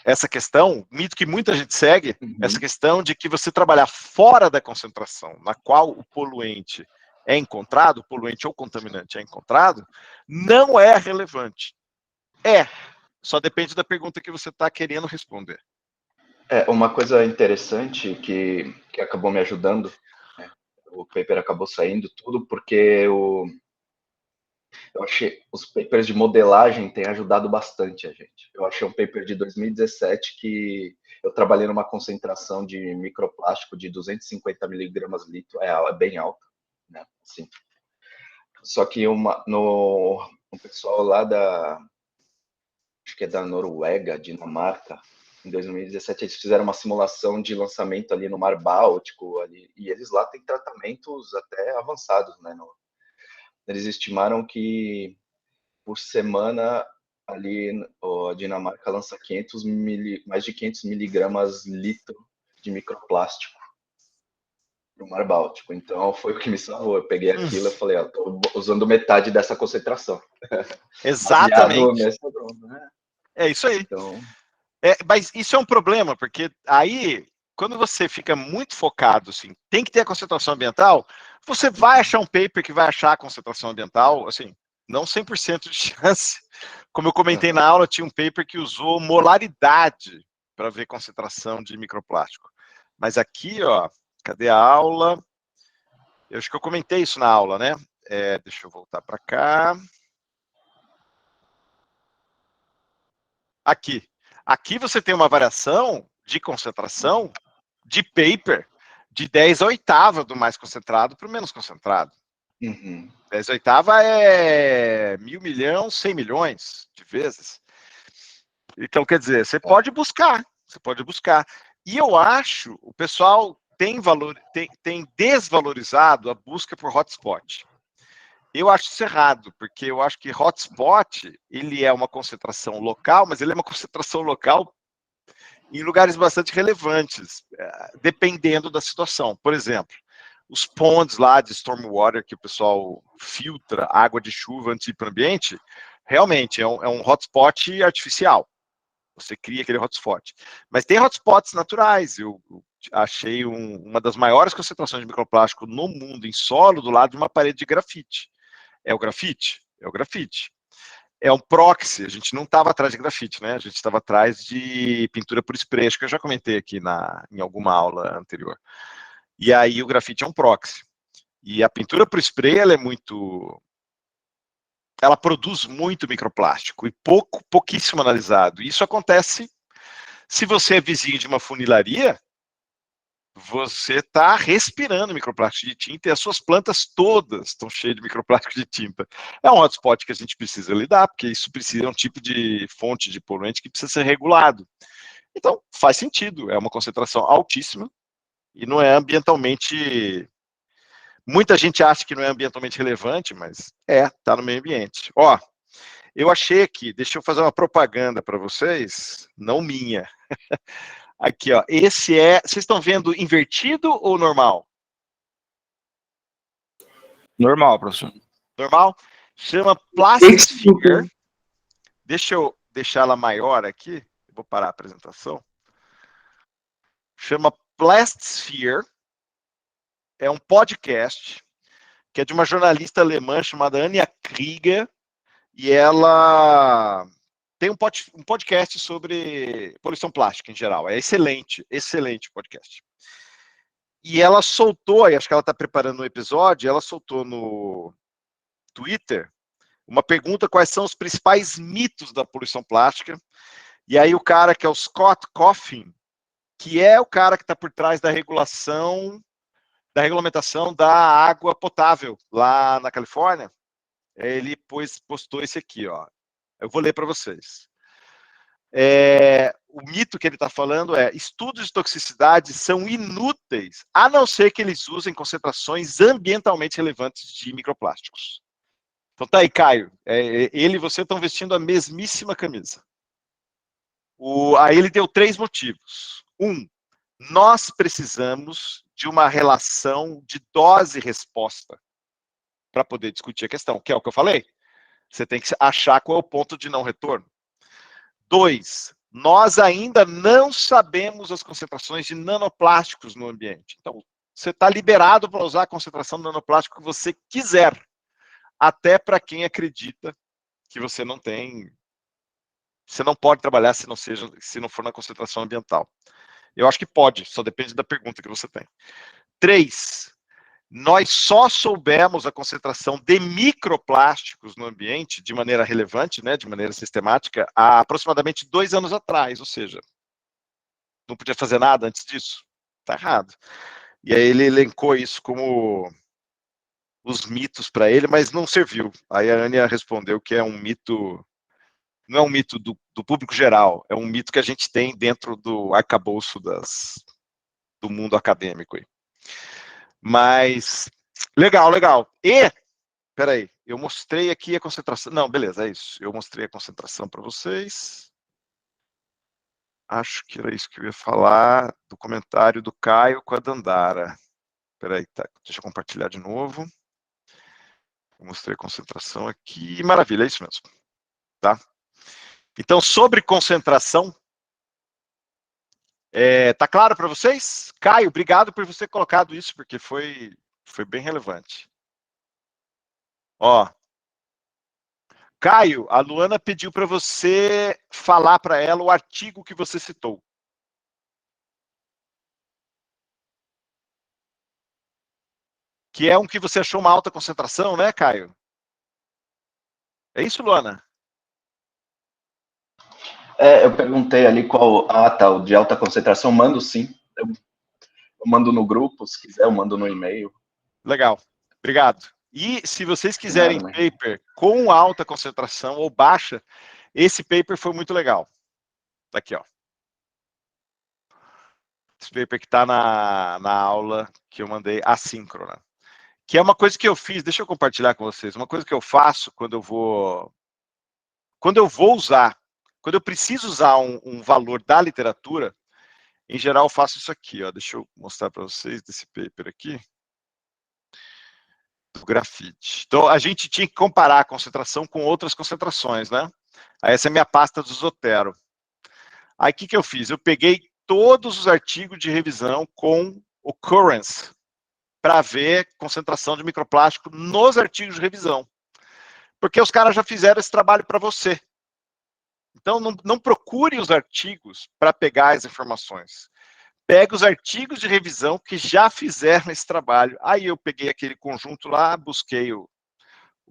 essa questão, um mito que muita gente segue, essa questão de que você trabalhar fora da concentração na qual o poluente é encontrado, o poluente ou contaminante é encontrado, não é relevante. Só depende da pergunta que você está querendo responder. Uma coisa interessante que acabou me ajudando, né? O paper acabou saindo tudo porque eu achei os papers de modelagem têm ajudado bastante a gente. Eu achei um paper de 2017 que eu trabalhei numa concentração de microplástico de 250 miligramas litro, é bem alta, né? Assim. Só que um pessoal lá acho que é da Noruega, Dinamarca, em 2017 eles fizeram uma simulação de lançamento ali no Mar Báltico, ali, e eles lá têm tratamentos até avançados, né? Eles estimaram que por semana ali a Dinamarca lança mais de 500 miligramas litro de microplástico no Mar Báltico. Então foi o que me salvou. Eu peguei aquilo e falei, tô usando metade dessa concentração. Exatamente. Né? É isso aí. Então... mas isso é um problema, porque aí, quando você fica muito focado, assim, tem que ter a concentração ambiental, você vai achar um paper que vai achar a concentração ambiental, assim, não 100% de chance. Como eu comentei na aula, tinha um paper que usou molaridade para ver concentração de microplástico. Mas aqui, ó, cadê a aula? Eu acho que eu comentei isso na aula, né? Deixa eu voltar para cá. Aqui. Aqui você tem uma variação de concentração de paper de 10/8 do mais concentrado para o menos concentrado. 10/8 é 1.000 milhões, 100 milhões de vezes. Então, quer dizer, você pode buscar. E eu acho, o pessoal tem desvalorizado a busca por hotspot. Eu acho isso errado, porque eu acho que hotspot, ele é uma concentração local, mas ele é uma concentração local em lugares bastante relevantes, dependendo da situação. Por exemplo, os ponds lá de stormwater que o pessoal filtra água de chuva antes de ir para o ambiente, realmente é um hotspot artificial. Você cria aquele hotspot. Mas tem hotspots naturais. Eu achei uma das maiores concentrações de microplástico no mundo em solo do lado de uma parede de grafite. É o grafite? É o grafite. É um proxy, a gente não estava atrás de grafite, né? A gente estava atrás de pintura por spray, acho que eu já comentei aqui em alguma aula anterior. E aí o grafite é um proxy. E a pintura por spray, ela produz muito microplástico e pouquíssimo analisado. Isso acontece se você é vizinho de uma funilaria, você está respirando microplástico de tinta e as suas plantas todas estão cheias de microplástico de tinta. É um hotspot que a gente precisa lidar, porque isso precisa, é um tipo de fonte de poluente que precisa ser regulado. Então, faz sentido, é uma concentração altíssima e não é ambientalmente... Muita gente acha que não é ambientalmente relevante, mas está no meio ambiente. Ó, eu achei aqui, deixa eu fazer uma propaganda para vocês, não minha. Aqui, ó, esse vocês estão vendo invertido ou normal? Normal, professor. Normal? Chama Plastisphere. Deixa eu deixar ela maior aqui. Vou parar a apresentação. Chama Plastisphere. É um podcast que é de uma jornalista alemã chamada Anja Krieger. E ela tem um podcast sobre poluição plástica em geral. É excelente, excelente podcast. E ela soltou, acho que ela está preparando um episódio, ela soltou no Twitter uma pergunta: quais são os principais mitos da poluição plástica? E aí o cara que é o Scott Coffin, que é o cara que está por trás da regulamentação da água potável lá na Califórnia, ele postou esse aqui, ó. Eu vou ler para vocês. O mito que ele está falando é: estudos de toxicidade são inúteis, a não ser que eles usem concentrações ambientalmente relevantes de microplásticos. Então tá aí, Caio. Ele e você estão vestindo a mesmíssima camisa. Aí ele deu 3 motivos. Nós precisamos de uma relação de dose-resposta para poder discutir a questão, que é o que eu falei. Você tem que achar qual é o ponto de não retorno. 2, nós ainda não sabemos as concentrações de nanoplásticos no ambiente. Então, você está liberado para usar a concentração de nanoplástico que você quiser, até para quem acredita que você não pode trabalhar se não for na concentração ambiental. Eu acho que pode, só depende da pergunta que você tem. 3, nós só soubemos a concentração de microplásticos no ambiente de maneira relevante, né, de maneira sistemática, há aproximadamente 2 anos atrás, ou seja, não podia fazer nada antes disso. Está errado. E aí ele elencou isso como os mitos para ele, mas não serviu. Aí a Anja respondeu que é um mito, não é um mito do público geral, é um mito que a gente tem dentro do arcabouço do mundo acadêmico aí. Mas, legal. Peraí, eu mostrei aqui a concentração. Não, beleza, é isso. Eu mostrei a concentração para vocês. Acho que era isso que eu ia falar do comentário do Caio com a Dandara. Peraí, tá, deixa eu compartilhar de novo. Eu mostrei a concentração aqui. Maravilha, é isso mesmo. Tá? Então, sobre concentração, tá claro para vocês? Caio, obrigado por você ter colocado isso, porque foi bem relevante. Ó, Caio, a Luana pediu para você falar para ela o artigo que você citou. Que é um que você achou uma alta concentração, né, Caio? É isso, Luana? Eu perguntei ali qual... tá, o de alta concentração, mando sim. Eu mando no grupo, se quiser, eu mando no e-mail. Legal, obrigado. E se vocês quiserem paper com alta concentração ou baixa, esse paper foi muito legal. Tá aqui, ó. Esse paper que está na aula que eu mandei assíncrona. Que é uma coisa que eu fiz, deixa eu compartilhar com vocês, uma coisa que eu faço quando eu vou usar, quando eu preciso usar um valor da literatura, em geral eu faço isso aqui, ó. Deixa eu mostrar para vocês desse paper aqui. grafite. Então, a gente tinha que comparar a concentração com outras concentrações, né? Aí, essa é a minha pasta do Zotero. Aí, o que eu fiz? Eu peguei todos os artigos de revisão com occurrence para ver concentração de microplástico nos artigos de revisão. Porque os caras já fizeram esse trabalho para você. Então, não procure os artigos para pegar as informações. Pega os artigos de revisão que já fizeram esse trabalho. Aí eu peguei aquele conjunto lá, busquei o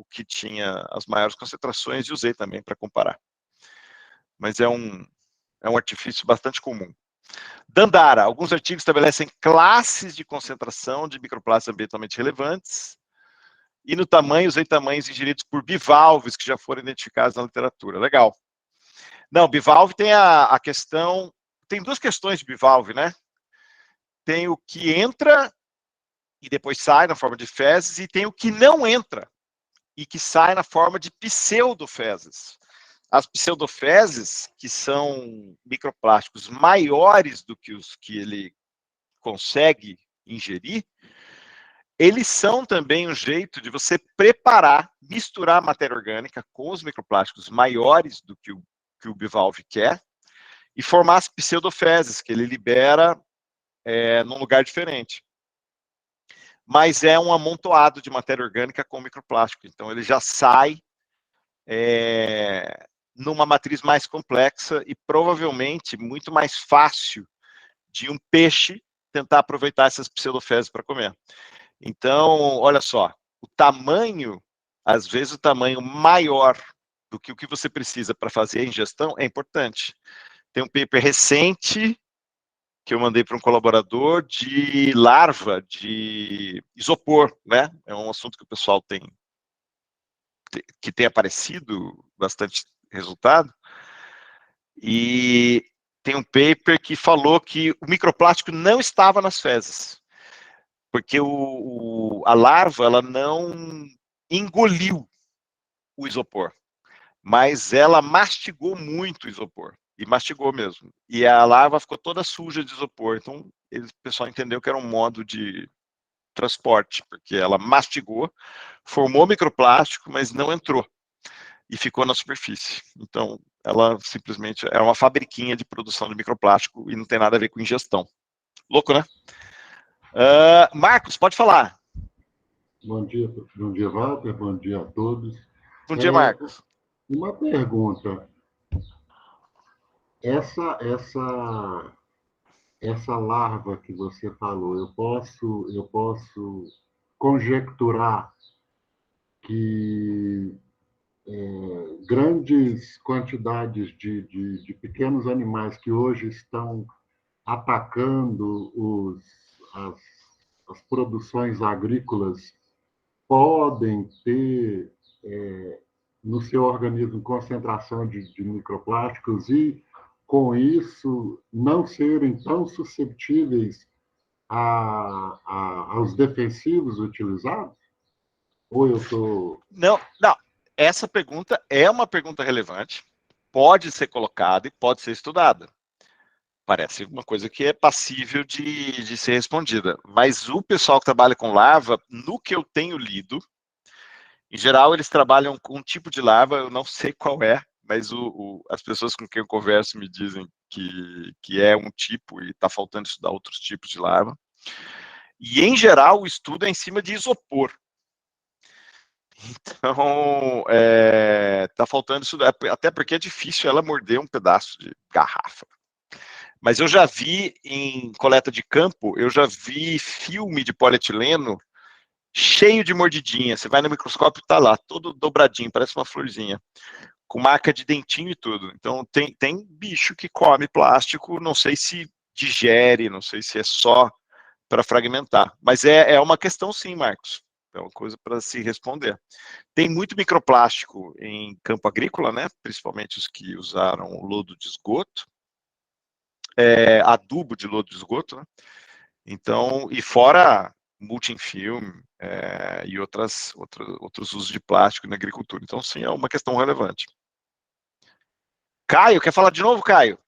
que tinha as maiores concentrações e usei também para comparar. Mas é um artifício bastante comum. Dandara, alguns artigos estabelecem classes de concentração de microplásticos ambientalmente relevantes. E no tamanho, usei tamanhos ingeridos por bivalves que já foram identificados na literatura. Legal. Não, bivalve tem a questão... Tem duas questões de bivalve, né? Tem o que entra e depois sai na forma de fezes, e tem o que não entra e que sai na forma de pseudofezes. As pseudofezes, que são microplásticos maiores do que os que ele consegue ingerir, eles são também um jeito de você preparar, misturar a matéria orgânica com os microplásticos maiores do que o bivalve quer e formar as pseudofezes, que ele libera num lugar diferente. Mas é um amontoado de matéria orgânica com microplástico, então ele já sai numa matriz mais complexa e provavelmente muito mais fácil de um peixe tentar aproveitar essas pseudofezes para comer. Então, olha só, o tamanho, às vezes o tamanho maior do que o que você precisa para fazer a ingestão é importante. Tem um paper recente que eu mandei para um colaborador de larva de isopor, né? É um assunto que o pessoal que tem aparecido bastante resultado. E tem um paper que falou que o microplástico não estava nas fezes. Porque a larva, ela não engoliu o isopor, mas ela mastigou muito o isopor, e mastigou mesmo. E a larva ficou toda suja de isopor, então o pessoal entendeu que era um modo de transporte, porque ela mastigou, formou microplástico, mas não entrou, e ficou na superfície. Então, ela simplesmente é uma fabriquinha de produção de microplástico e não tem nada a ver com ingestão. Louco, né? Marcos, pode falar. Bom dia, Walter. Bom dia a todos. Bom dia, Marcos. Uma pergunta. Essa larva que você falou, eu posso conjecturar que grandes quantidades de pequenos animais que hoje estão atacando as produções agrícolas podem ter no seu organismo concentração de microplásticos e, com isso, não serem tão suscetíveis aos defensivos utilizados? Ou eu estou... Não. Essa pergunta é uma pergunta relevante, pode ser colocada e pode ser estudada. Parece uma coisa que é passível de ser respondida. Mas o pessoal que trabalha com larva, no que eu tenho lido, em geral, eles trabalham com um tipo de larva, eu não sei qual é, mas as pessoas com quem eu converso me dizem que é um tipo e está faltando estudar outros tipos de larva. E, em geral, o estudo é em cima de isopor. Então, está faltando estudar, até porque é difícil ela morder um pedaço de garrafa. Mas eu já vi em coleta de campo, eu já vi filme de polietileno cheio de mordidinha. Você vai no microscópio e está lá, todo dobradinho, parece uma florzinha, com marca de dentinho e tudo. Então, tem bicho que come plástico, não sei se digere, não sei se é só para fragmentar. Mas é uma questão sim, Marcos. É uma coisa para se responder. Tem muito microplástico em campo agrícola, né? Principalmente os que usaram lodo de esgoto. Adubo de lodo de esgoto, né? Então, e fora multifilm e outros usos de plástico na agricultura. Então, sim, é uma questão relevante. Caio, quer falar de novo, Caio?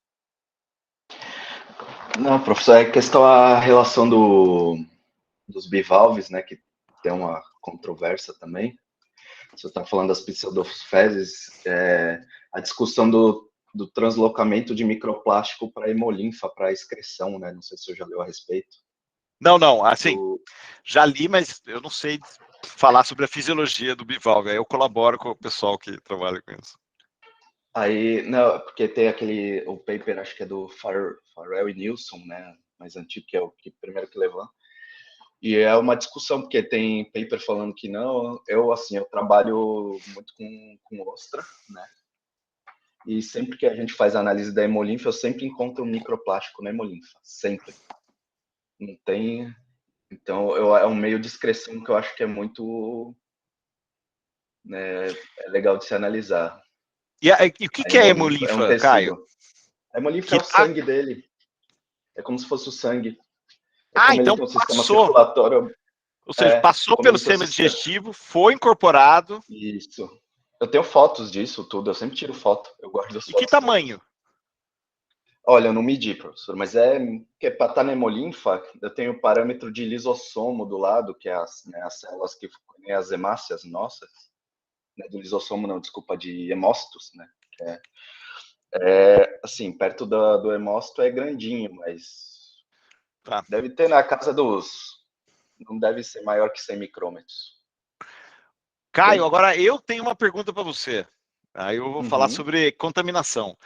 Não, professor, é questão a relação dos bivalves, né, que tem uma controversa também. Você está falando das pseudofezes, a discussão do translocamento de microplástico para hemolinfa, para excreção, né? Não sei se você já leu a respeito. Não, assim, já li, mas eu não sei falar sobre a fisiologia do bivalve. Aí eu colaboro com o pessoal que trabalha com isso. Aí, não, porque tem o paper, acho que é do Farrell e Nilsson, né? Mais antigo, que é o primeiro que levanta. E é uma discussão, porque tem paper falando que não. Eu trabalho muito com ostra, né? E sempre que a gente faz a análise da hemolinfa, eu sempre encontro um microplástico na hemolinfa. Sempre. Não tem... Então, é um meio de excreção que eu acho que é muito... né, é legal de se analisar. E o que é hemolinfa, é um tecido. Caio? A hemolinfa é o sangue dele. É como se fosse o sangue. Então tem um sistema passou. Circulatório. Ou seja, passou pelo sistema digestivo, foi incorporado. Isso. Eu tenho fotos disso tudo, eu sempre tiro foto. Eu guardo as fotos. E que tamanho? Olha, eu não medi, professor, mas que para estar na hemolinfa, eu tenho o parâmetro de lisossomo do lado, que é as células que nem as hemácias nossas, né, do lisossomo não, desculpa, de hemócitos, né? Assim, perto do hemócito é grandinho, mas deve ter na casa não deve ser maior que 100 micrômetros. Caio, agora eu tenho uma pergunta para você. Aí eu vou falar sobre contaminação.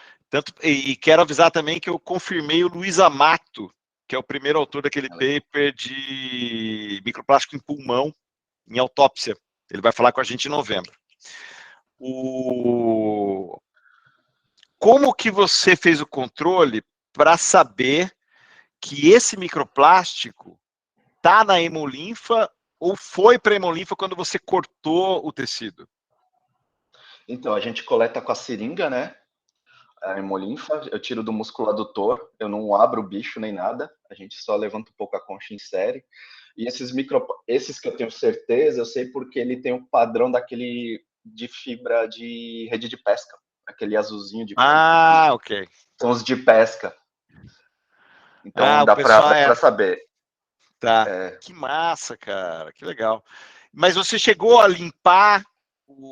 E quero avisar também que eu confirmei o Luiz Amato, que é o primeiro autor daquele paper de microplástico em pulmão, em autópsia. Ele vai falar com a gente em novembro. Como que você fez o controle para saber que esse microplástico está na hemolinfa ou foi para a hemolinfa quando você cortou o tecido? Então, a gente coleta com a seringa, né? A hemolinfa, eu tiro do músculo adutor, eu não abro o bicho nem nada, a gente só levanta um pouco a concha em série. E esses que eu tenho certeza, eu sei porque ele tem o padrão daquele de fibra de rede de pesca, aquele azulzinho de pesca. Ok. São os de pesca. Então dá para saber. Tá. Que massa, cara, que legal. Mas você chegou a limpar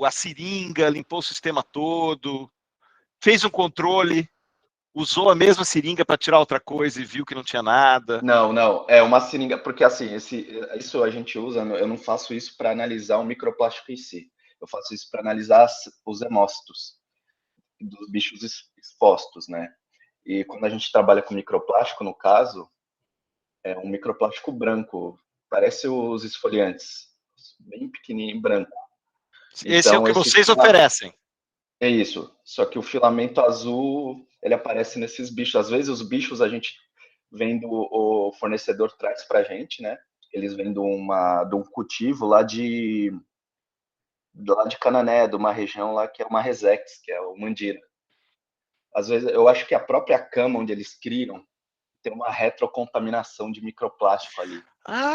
a seringa, limpou o sistema todo, fez um controle, usou a mesma seringa para tirar outra coisa e viu que não tinha nada? Não, é uma seringa, porque assim, isso a gente usa, eu não faço isso para analisar o microplástico em si, eu faço isso para analisar os hemócitos dos bichos expostos, né? E quando a gente trabalha com microplástico, no caso, é um microplástico branco, parece os esfoliantes, bem pequenininho, branco. Esse é o que vocês oferecem. É isso, só que o filamento azul, ele aparece nesses bichos. Às vezes os bichos a gente vem o fornecedor traz pra gente, né? Eles vêm de um cultivo lá de Canané, de uma região lá que é uma Resex, que é o Mandira. Às vezes eu acho que a própria cama onde eles criam tem uma retrocontaminação de microplástico ali.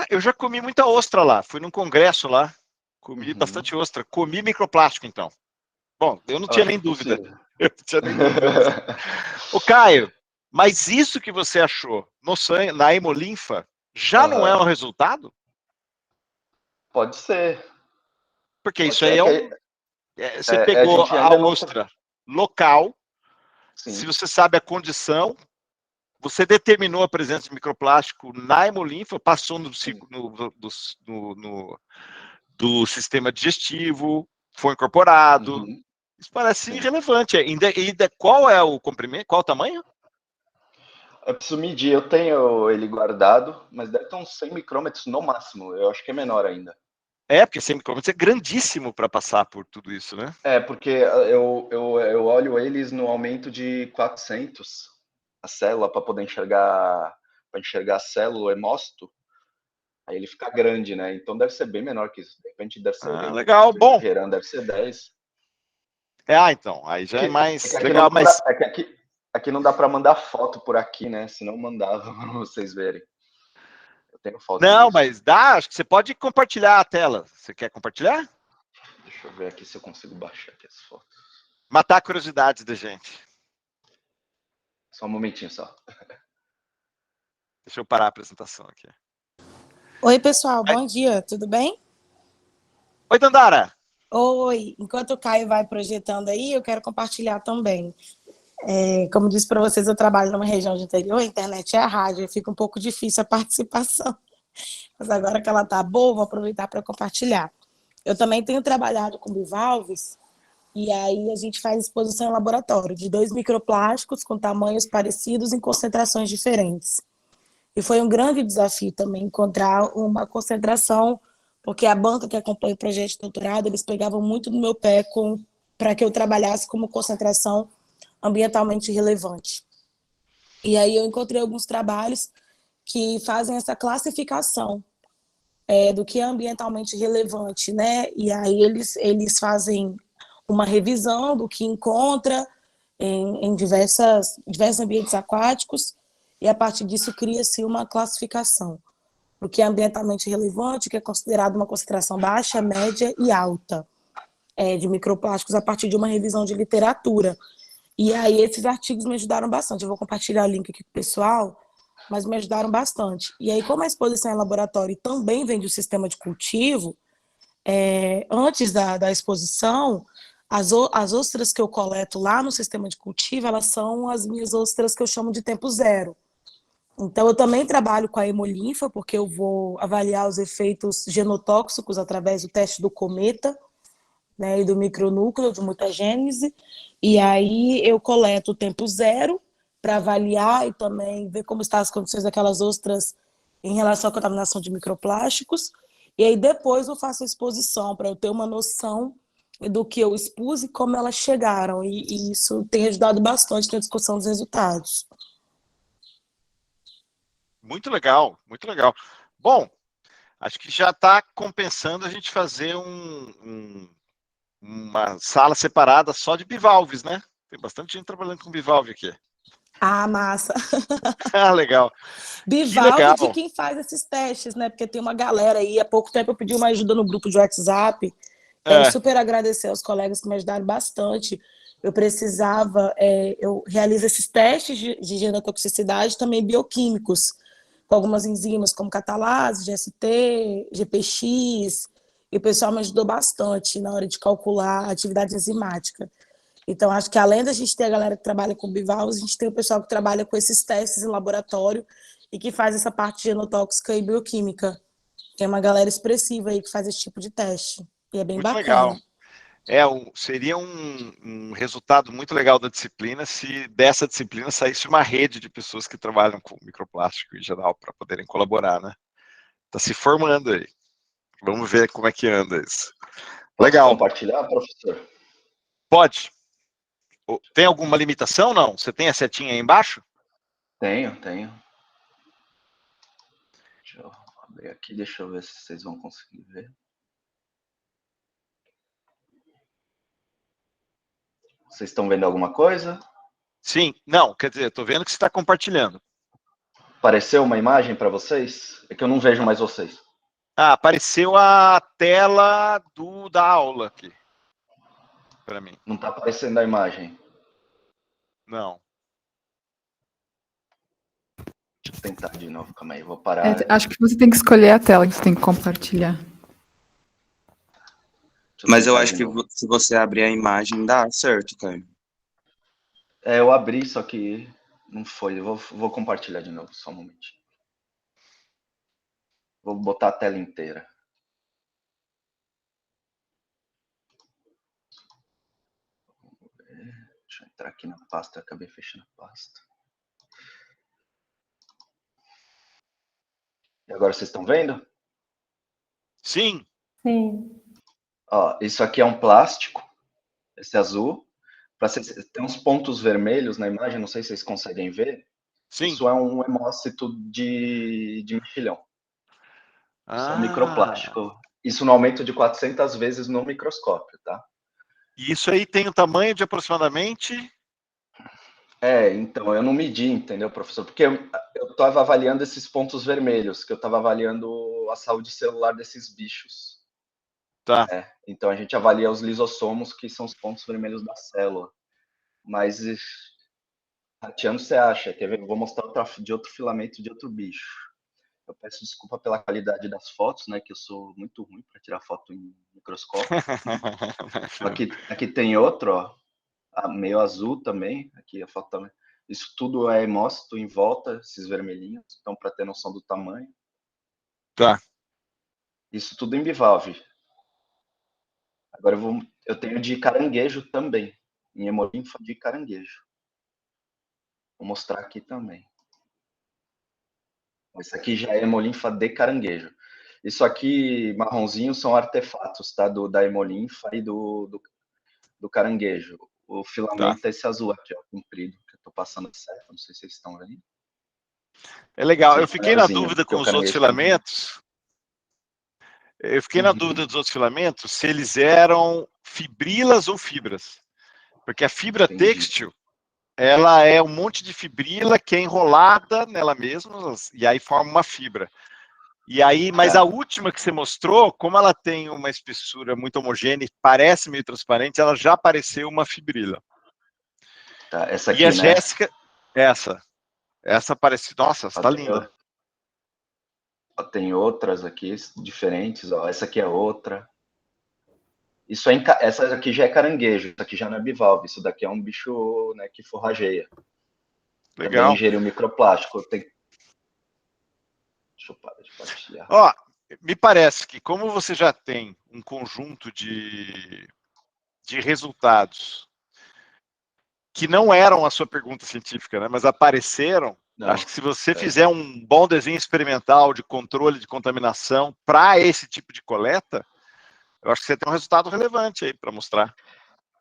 Eu já comi muita ostra lá, fui num congresso lá, comi bastante ostra, comi microplástico então. Bom, eu não tinha nem dúvida. Ô, Caio, mas isso que você achou no sangue, na hemolinfa, já não é um resultado? Pode ser. Porque isso aí você pegou a ostra local, sim. Se você sabe a condição, você determinou a presença de microplástico na hemolinfa, passou do sistema digestivo, foi incorporado. Isso parece irrelevante. Ainda qual é o comprimento? Qual o tamanho? Eu preciso medir. Eu tenho ele guardado, mas deve ter uns 100 micrômetros no máximo. Eu acho que é menor ainda. Porque 100 micrômetros é grandíssimo para passar por tudo isso, né? Porque eu olho eles no aumento de 400 a célula para poder enxergar a célula, o hemócito. Aí ele fica grande, né? Então deve ser bem menor que isso. De repente deve ser. Legal, bom. Deve ser 10. Então, aí já é mais legal, mas. Aqui não dá para mandar foto por aqui, né? Senão mandava para vocês verem. Eu tenho foto. Não, mas dá, acho que você pode compartilhar a tela. Você quer compartilhar? Deixa eu ver aqui se eu consigo baixar aqui as fotos. Matar a curiosidade da gente. Só um momentinho só. Deixa eu parar a apresentação aqui. Oi, pessoal, bom dia, tudo bem? Oi, Dandara. Oi, enquanto o Caio vai projetando aí, eu quero compartilhar também. Como disse para vocês, eu trabalho numa região de interior, a internet é a rádio, fica um pouco difícil a participação. Mas agora que ela tá boa, vou aproveitar para compartilhar. Eu também tenho trabalhado com bivalves, e aí a gente faz exposição em laboratório de 2 microplásticos com tamanhos parecidos em concentrações diferentes. E foi um grande desafio também encontrar uma concentração, porque a banca que acompanha o projeto de doutorado, eles pegavam muito no meu pé para que eu trabalhasse como concentração ambientalmente relevante. E aí eu encontrei alguns trabalhos que fazem essa classificação do que é ambientalmente relevante, né? E aí eles fazem uma revisão do que encontra em diversos ambientes aquáticos, e a partir disso cria-se uma classificação. O que é ambientalmente relevante, o que é considerado uma concentração baixa, média e alta de microplásticos a partir de uma revisão de literatura. E aí esses artigos me ajudaram bastante. Eu vou compartilhar o link aqui com o pessoal, mas me ajudaram bastante. E aí, como a exposição em laboratório também vem do sistema de cultivo, antes da exposição, as ostras que eu coleto lá no sistema de cultivo, elas são as minhas ostras que eu chamo de tempo zero. Então, eu também trabalho com a hemolinfa, porque eu vou avaliar os efeitos genotóxicos através do teste do cometa, né, e do micronúcleo de mutagênese, e aí eu coleto o tempo zero para avaliar e também ver como estão as condições daquelas ostras em relação à contaminação de microplásticos, e aí depois eu faço a exposição para eu ter uma noção do que eu expus e como elas chegaram, e isso tem ajudado bastante na discussão dos resultados. Muito legal, muito legal. Bom, acho que já está compensando a gente fazer uma sala separada só de bivalves, né? Tem bastante gente trabalhando com bivalve aqui. Ah, massa! Ah, legal. Bivalve de quem faz esses testes, né? Porque tem uma galera aí. Há pouco tempo eu pedi uma ajuda no grupo de WhatsApp. Quero super agradecer aos colegas que me ajudaram bastante. Eu precisava, eu realizo esses testes de genotoxicidade também bioquímicos, com algumas enzimas como catalase, GST, GPX, e o pessoal me ajudou bastante na hora de calcular a atividade enzimática. Então, acho que além da gente ter a galera que trabalha com bivalves, a gente tem o pessoal que trabalha com esses testes em laboratório e que faz essa parte genotóxica e bioquímica. Tem uma galera expressiva aí que faz esse tipo de teste. E é bem muito bacana. Legal. Seria um resultado muito legal da disciplina se dessa disciplina saísse uma rede de pessoas que trabalham com microplástico em geral para poderem colaborar, né? Está se formando aí. Vamos ver como é que anda isso. Legal. Pode compartilhar, professor? Pode. Tem alguma limitação, não? Você tem a setinha aí embaixo? Tenho. Deixa eu abrir aqui, deixa eu ver se vocês vão conseguir ver. Vocês estão vendo alguma coisa? Sim. Não, quer dizer, estou vendo que você está compartilhando. Apareceu uma imagem para vocês? É que eu não vejo mais vocês. Ah, apareceu a tela da aula aqui. Para mim. Não está aparecendo a imagem. Não. Deixa eu tentar de novo, calma aí, vou parar. Acho que você tem que escolher a tela que você tem que compartilhar. Mas eu acho que se você abrir a imagem, dá certo, Caio. Eu abri, só que não foi. Eu vou compartilhar de novo, só um momento. Vou botar a tela inteira. Deixa eu entrar aqui na pasta, eu acabei fechando a pasta. E agora vocês estão vendo? Sim. Sim. Ó, isso aqui é um plástico, esse azul. Tem uns pontos vermelhos na imagem, não sei se vocês conseguem ver. Sim. Isso é um hemócito de mexilhão. Isso é um microplástico. Isso no aumento de 400 vezes no microscópio, tá? E isso aí tem o tamanho de aproximadamente... Então, eu não medi, entendeu, professor? Porque eu estava avaliando esses pontos vermelhos, que eu estava avaliando a saúde celular desses bichos. Tá. Então, a gente avalia os lisossomos, que são os pontos vermelhos da célula. Mas, rateando, você acha? Quer ver? Eu vou mostrar de outro filamento de outro bicho. Eu peço desculpa pela qualidade das fotos, né? Que eu sou muito ruim para tirar foto em microscópio. Aqui tem outro, ó, meio azul também. Aqui a foto também. Isso tudo é hemócito em volta, esses vermelhinhos, então para ter noção do tamanho. Tá. Isso tudo em bivalve. Agora eu tenho de caranguejo também, em hemolinfa de caranguejo. Vou mostrar aqui também. Esse aqui já é hemolinfa de caranguejo. Isso aqui, marronzinho, são artefatos, tá? Da hemolinfa e do caranguejo. O filamento é esse azul aqui, ó, comprido, que eu tô passando certo, não sei se vocês estão vendo. É legal. Esse Eu fiquei na maiorzinho, dúvida porque com o os outros caranguejo filamentos. Eu fiquei na dúvida dos outros filamentos se eles eram fibrilas ou fibras. Porque a fibra têxtil, ela é um monte de fibrila que é enrolada nela mesma e aí forma uma fibra. E aí, mas a última que você mostrou, como ela tem uma espessura muito homogênea e parece meio transparente, ela já pareceu uma fibrila. Tá, essa aqui, e a né? Jéssica, essa parece, nossa, está linda. Tem outras aqui diferentes, ó. Essa aqui é outra. Essa aqui já é caranguejo, isso aqui já não é bivalve, isso daqui é um bicho, né, que forrageia. Legal. Também ingeriu microplástico. Deixa eu parar de partilhar. Ó, me parece que como você já tem um conjunto de resultados que não eram a sua pergunta científica, né, mas apareceram, acho que se você fizer um bom desenho experimental de controle de contaminação para esse tipo de coleta, eu acho que você tem um resultado relevante aí para mostrar.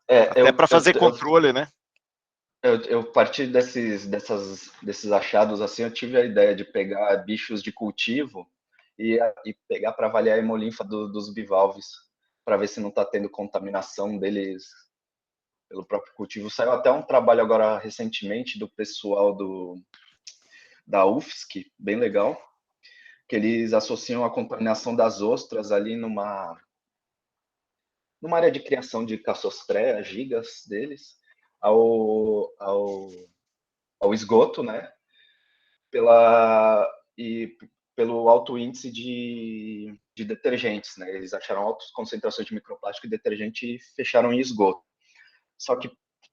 Até para fazer controle, né? Eu, a partir desses achados, assim, eu tive a ideia de pegar bichos de cultivo e pegar para avaliar a hemolinfa dos bivalves, para ver se não está tendo contaminação deles pelo próprio cultivo. Saiu até um trabalho agora recentemente do pessoal da UFSC, bem legal, que eles associam a contaminação das ostras ali numa área de criação de cassostrea, gigas deles, ao esgoto, né? Pelo alto índice de detergentes, né? Eles acharam altas concentrações de microplástico e detergente e fecharam em esgoto. Só que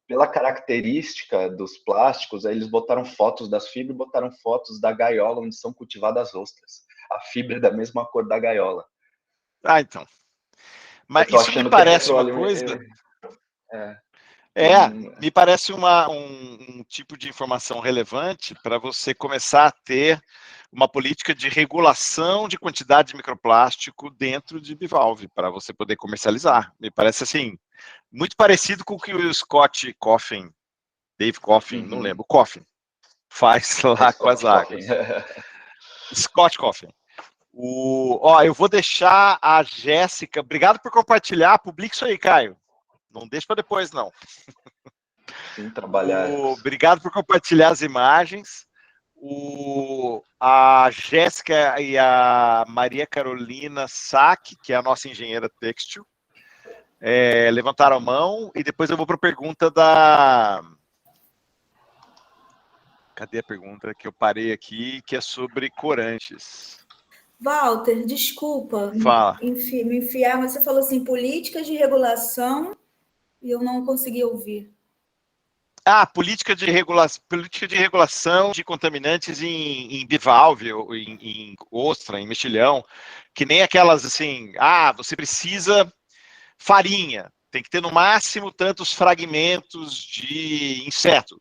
pela característica dos plásticos, aí eles botaram fotos das fibras e botaram fotos da gaiola onde são cultivadas as ostras. A fibra é da mesma cor da gaiola. Ah, então. Mas isso me parece uma coisa... me parece um tipo de informação relevante para você começar a ter uma política de regulação de quantidade de microplástico dentro de bivalve, para você poder comercializar. Me parece, assim, muito parecido com o que o Scott Coffin, Dave Coffin, não lembro, Coffin, faz lá com as águas. Scott Coffin. Eu vou deixar a Jéssica, obrigado por compartilhar, publica isso aí, Caio. Não deixa para depois, não. Sim, trabalhar. Obrigado por compartilhar as imagens. A Jéssica e a Maria Carolina Sack, que é a nossa engenheira têxtil, levantaram a mão, e depois eu vou para a pergunta da... Cadê a pergunta que eu parei aqui, que é sobre corantes? Walter, desculpa Fala. me enfiar, mas você falou assim, políticas de regulação, e eu não consegui ouvir. Política de regulação de contaminantes em bivalve, em ostra, em mexilhão, que nem aquelas assim, você precisa farinha, tem que ter no máximo tantos fragmentos de inseto,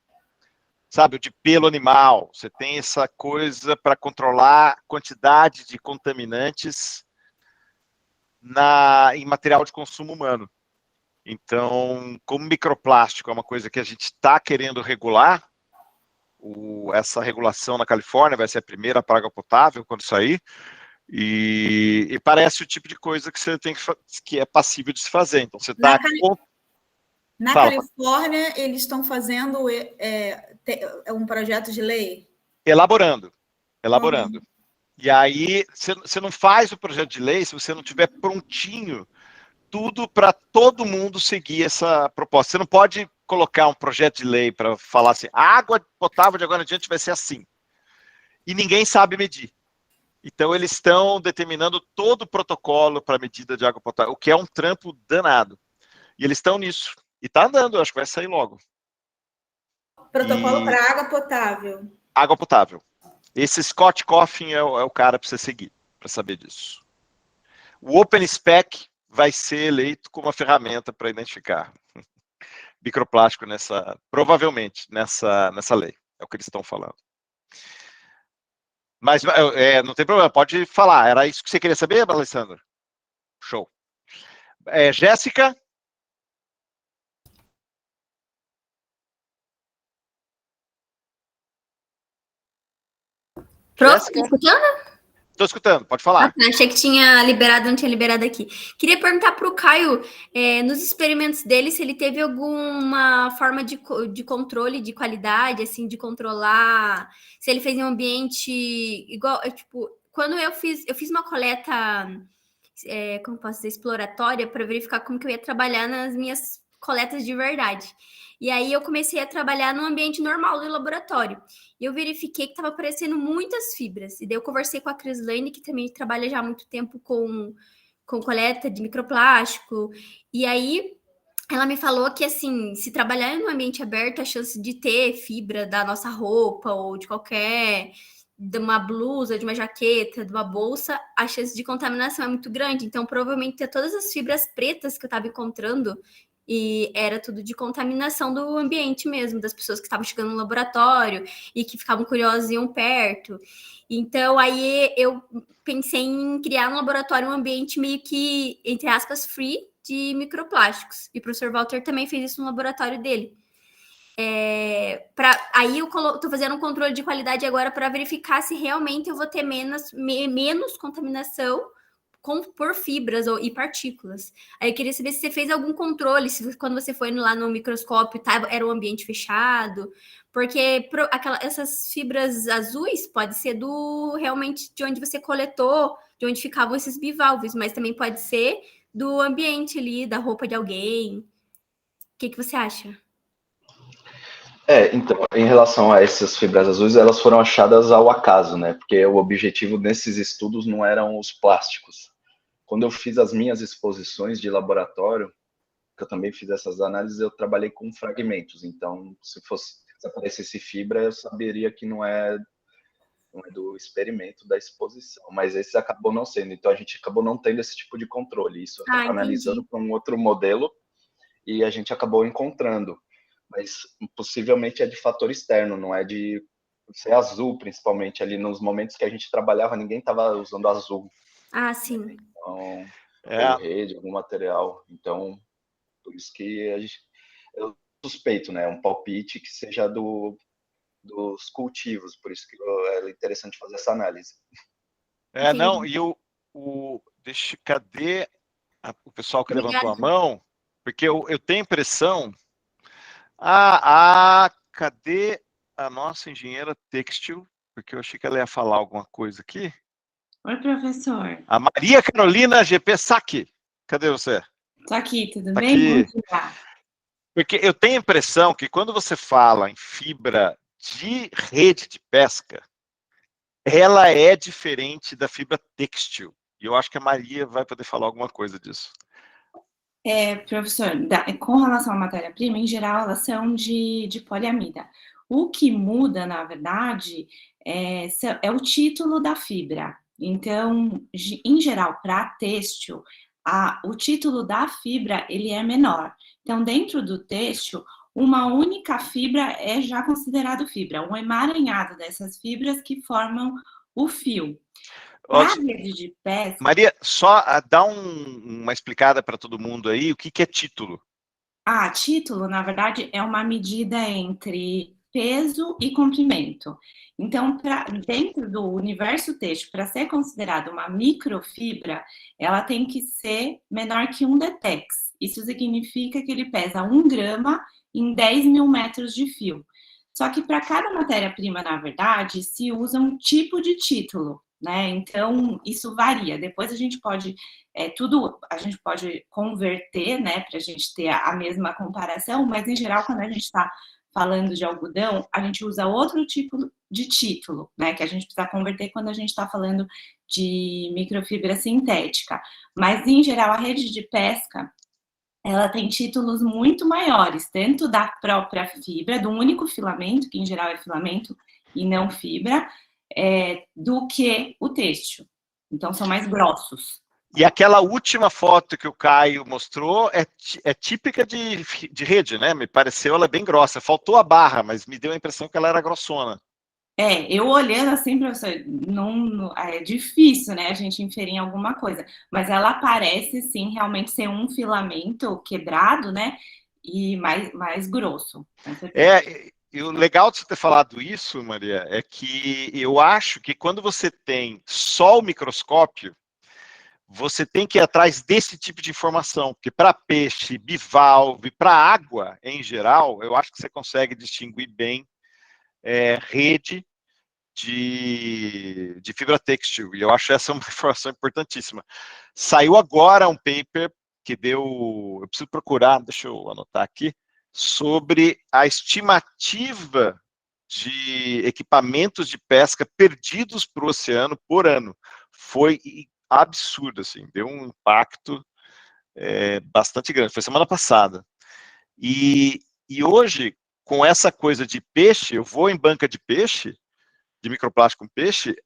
sabe, de pelo animal. Você tem essa coisa para controlar a quantidade de contaminantes em material de consumo humano. Então, como microplástico é uma coisa que a gente está querendo regular, essa regulação na Califórnia vai ser a primeira para água potável quando sair, e parece o tipo de coisa que você tem que é passível de se fazer. Então, você está... Na Califórnia, eles estão fazendo um projeto de lei? Elaborando. E aí, você não faz o projeto de lei se você não tiver prontinho tudo para todo mundo seguir essa proposta. Você não pode colocar um projeto de lei para falar assim, a água potável de agora em diante vai ser assim. E ninguém sabe medir. Então, eles estão determinando todo o protocolo para medida de água potável, o que é um trampo danado. E eles estão nisso. E está andando, acho que vai sair logo. Protocolo para água potável. Água potável. Esse Scott Coffin é o cara para você seguir, para saber disso. O OpenSpec vai ser eleito como uma ferramenta para identificar microplástico provavelmente nessa lei. É o que eles estão falando. Mas não tem problema, pode falar. Era isso que você queria saber, Alessandro? Show. Jéssica? Pronto, tá escutando? Estou escutando, pode falar. Achei que tinha liberado, não tinha liberado aqui. Queria perguntar para o Caio, nos experimentos dele, se ele teve alguma forma de controle de qualidade, assim, de controlar, se ele fez em um ambiente igual, tipo, quando eu fiz uma coleta, como posso dizer, exploratória, para verificar como que eu ia trabalhar nas minhas coletas de verdade. E aí eu comecei a trabalhar no ambiente normal do laboratório. E eu verifiquei que estava aparecendo muitas fibras. E daí eu conversei com a Crislane, que também trabalha já há muito tempo com coleta de microplástico. E aí ela me falou que, assim, se trabalhar em um ambiente aberto, a chance de ter fibra da nossa roupa ou de de uma blusa, de uma jaqueta, de uma bolsa, a chance de contaminação é muito grande. Então, provavelmente, todas as fibras pretas que eu estava encontrando, e era tudo de contaminação do ambiente mesmo, das pessoas que estavam chegando no laboratório e que ficavam curiosas e iam perto. Então, aí eu pensei em criar no laboratório um ambiente meio que, entre aspas, free de microplásticos. E o professor Walter também fez isso no laboratório dele. Aí eu estou fazendo um controle de qualidade agora para verificar se realmente eu vou ter menos contaminação por fibras e partículas. Aí eu queria saber se você fez algum controle, se quando você foi lá no microscópio era um ambiente fechado, porque essas fibras azuis pode ser realmente de onde você coletou, de onde ficavam esses bivalves, mas também pode ser do ambiente ali, da roupa de alguém. O que você acha? Então, em relação a essas fibras azuis, elas foram achadas ao acaso, né? Porque o objetivo desses estudos não eram os plásticos. Quando eu fiz as minhas exposições de laboratório, que eu também fiz essas análises, eu trabalhei com fragmentos. Então, se aparecesse fibra, eu saberia que não é do experimento da exposição. Mas esse acabou não sendo. Então, a gente acabou não tendo esse tipo de controle. Isso eu estava analisando com um outro modelo e a gente acabou encontrando. Mas possivelmente é de fator externo, não é de ser azul, principalmente. Ali nos momentos que a gente trabalhava, ninguém estava usando azul. Ah, sim. Então, ou rede, algum material. Então, por isso que eu suspeito, né? Um palpite que seja dos cultivos. Por isso que é interessante fazer essa análise. Cadê o pessoal que levantou a mão? Porque eu tenho a impressão... cadê a nossa engenheira têxtil? Porque eu achei que ela ia falar alguma coisa aqui. Oi, professor. A Maria Carolina GP Saki. Cadê você? Estou aqui, tudo bem? Bom dia. Porque eu tenho a impressão que quando você fala em fibra de rede de pesca, ela é diferente da fibra têxtil. E eu acho que a Maria vai poder falar alguma coisa disso. Professor, com relação à matéria-prima, em geral, elas são de poliamida. O que muda, na verdade, é o título da fibra. Então, em geral, para têxtil, o título da fibra ele é menor. Então, dentro do têxtil, uma única fibra é já considerado fibra, um emaranhado dessas fibras que formam o fio. Para a rede de pesca... Maria, só dá uma explicada para todo mundo aí, o que é título? Título, na verdade, é uma medida entre peso e comprimento. Então, dentro do universo têxtil, para ser considerada uma microfibra, ela tem que ser menor que 1 detex. Isso significa que ele pesa 1 grama em 10 mil metros de fio. Só que para cada matéria-prima, na verdade, se usa um tipo de título, né? Então, isso varia. Depois a gente pode, a gente pode converter, né, para a gente ter a mesma comparação, mas em geral, quando a gente está falando de algodão, a gente usa outro tipo de título, né, que a gente precisa converter quando a gente está falando de microfibra sintética. Mas, em geral, a rede de pesca, ela tem títulos muito maiores, tanto da própria fibra, do único filamento, que em geral é filamento e não fibra, do que o têxtil. Então, são mais grossos. E aquela última foto que o Caio mostrou é típica de rede, né? Me pareceu ela bem grossa. Faltou a barra, mas me deu a impressão que ela era grossona. Eu olhando assim, professor, é difícil, né, a gente inferir em alguma coisa, mas ela parece, sim, realmente ser um filamento quebrado, né, e mais grosso. E o legal de você ter falado isso, Maria, é que eu acho que quando você tem só o microscópio, você tem que ir atrás desse tipo de informação, porque para peixe, bivalve, para água em geral, eu acho que você consegue distinguir bem rede de fibra têxtil, e eu acho essa uma informação importantíssima. Saiu agora um paper que deu, eu preciso procurar, deixa eu anotar aqui, sobre a estimativa de equipamentos de pesca perdidos para o oceano por ano. Foi absurdo, assim, deu um impacto bastante grande, foi semana passada. E hoje, com essa coisa de peixe, eu vou em banca de peixe, de microplástico com peixe,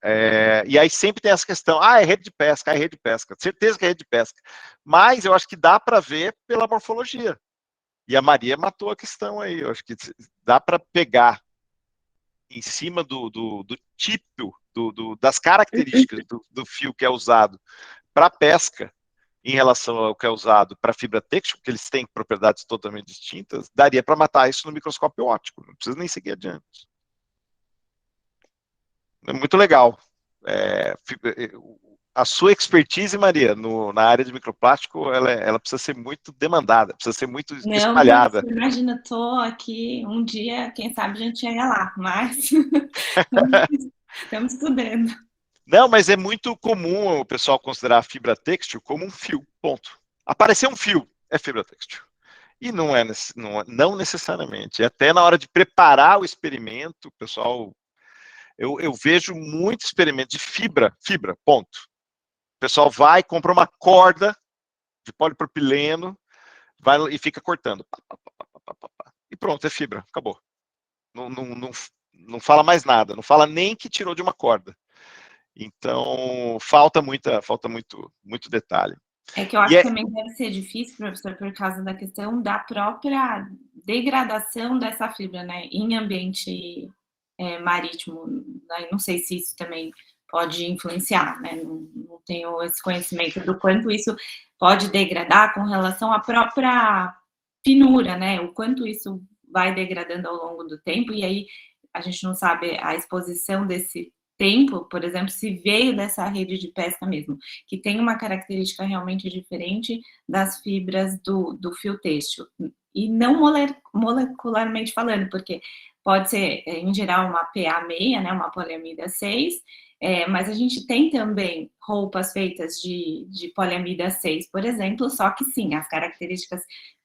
e aí sempre tem essa questão, é rede de pesca, é rede de pesca, certeza que é rede de pesca, mas eu acho que dá para ver pela morfologia, e a Maria matou a questão aí, eu acho que dá para pegar em cima do tipo, das características do fio que é usado para pesca, em relação ao que é usado para fibra têxtil, porque eles têm propriedades totalmente distintas, daria para matar isso no microscópio óptico, não precisa nem seguir adiante. É muito legal. A sua expertise, Maria, na área de microplástico, ela precisa ser muito demandada, precisa ser muito espalhada. Não, imagina, eu tô aqui, um dia, quem sabe a gente chega lá, mas estamos estudando. Não, mas é muito comum o pessoal considerar a fibra têxtil como um fio, ponto. Apareceu um fio, é fibra têxtil. E não necessariamente. Até na hora de preparar o experimento, o pessoal... Eu vejo muito experimento de fibra, ponto. O pessoal vai, compra uma corda de polipropileno, vai e fica cortando. E pronto, é fibra, acabou. Não fala mais nada, não fala nem que tirou de uma corda. Então, falta muito detalhe. É que eu acho que também deve ser difícil, professor, por causa da questão da própria degradação dessa fibra, né, em ambiente marítimo. Não sei se isso também pode influenciar, né, não tenho esse conhecimento do quanto isso pode degradar com relação à própria finura, né, o quanto isso vai degradando ao longo do tempo, e aí a gente não sabe a exposição desse tempo, por exemplo, se veio dessa rede de pesca mesmo, que tem uma característica realmente diferente das fibras do fio têxtil, e não molecularmente falando, porque pode ser, em geral, uma PA6, né, uma poliamida 6, mas a gente tem também roupas feitas de poliamida 6, por exemplo, só que sim, as características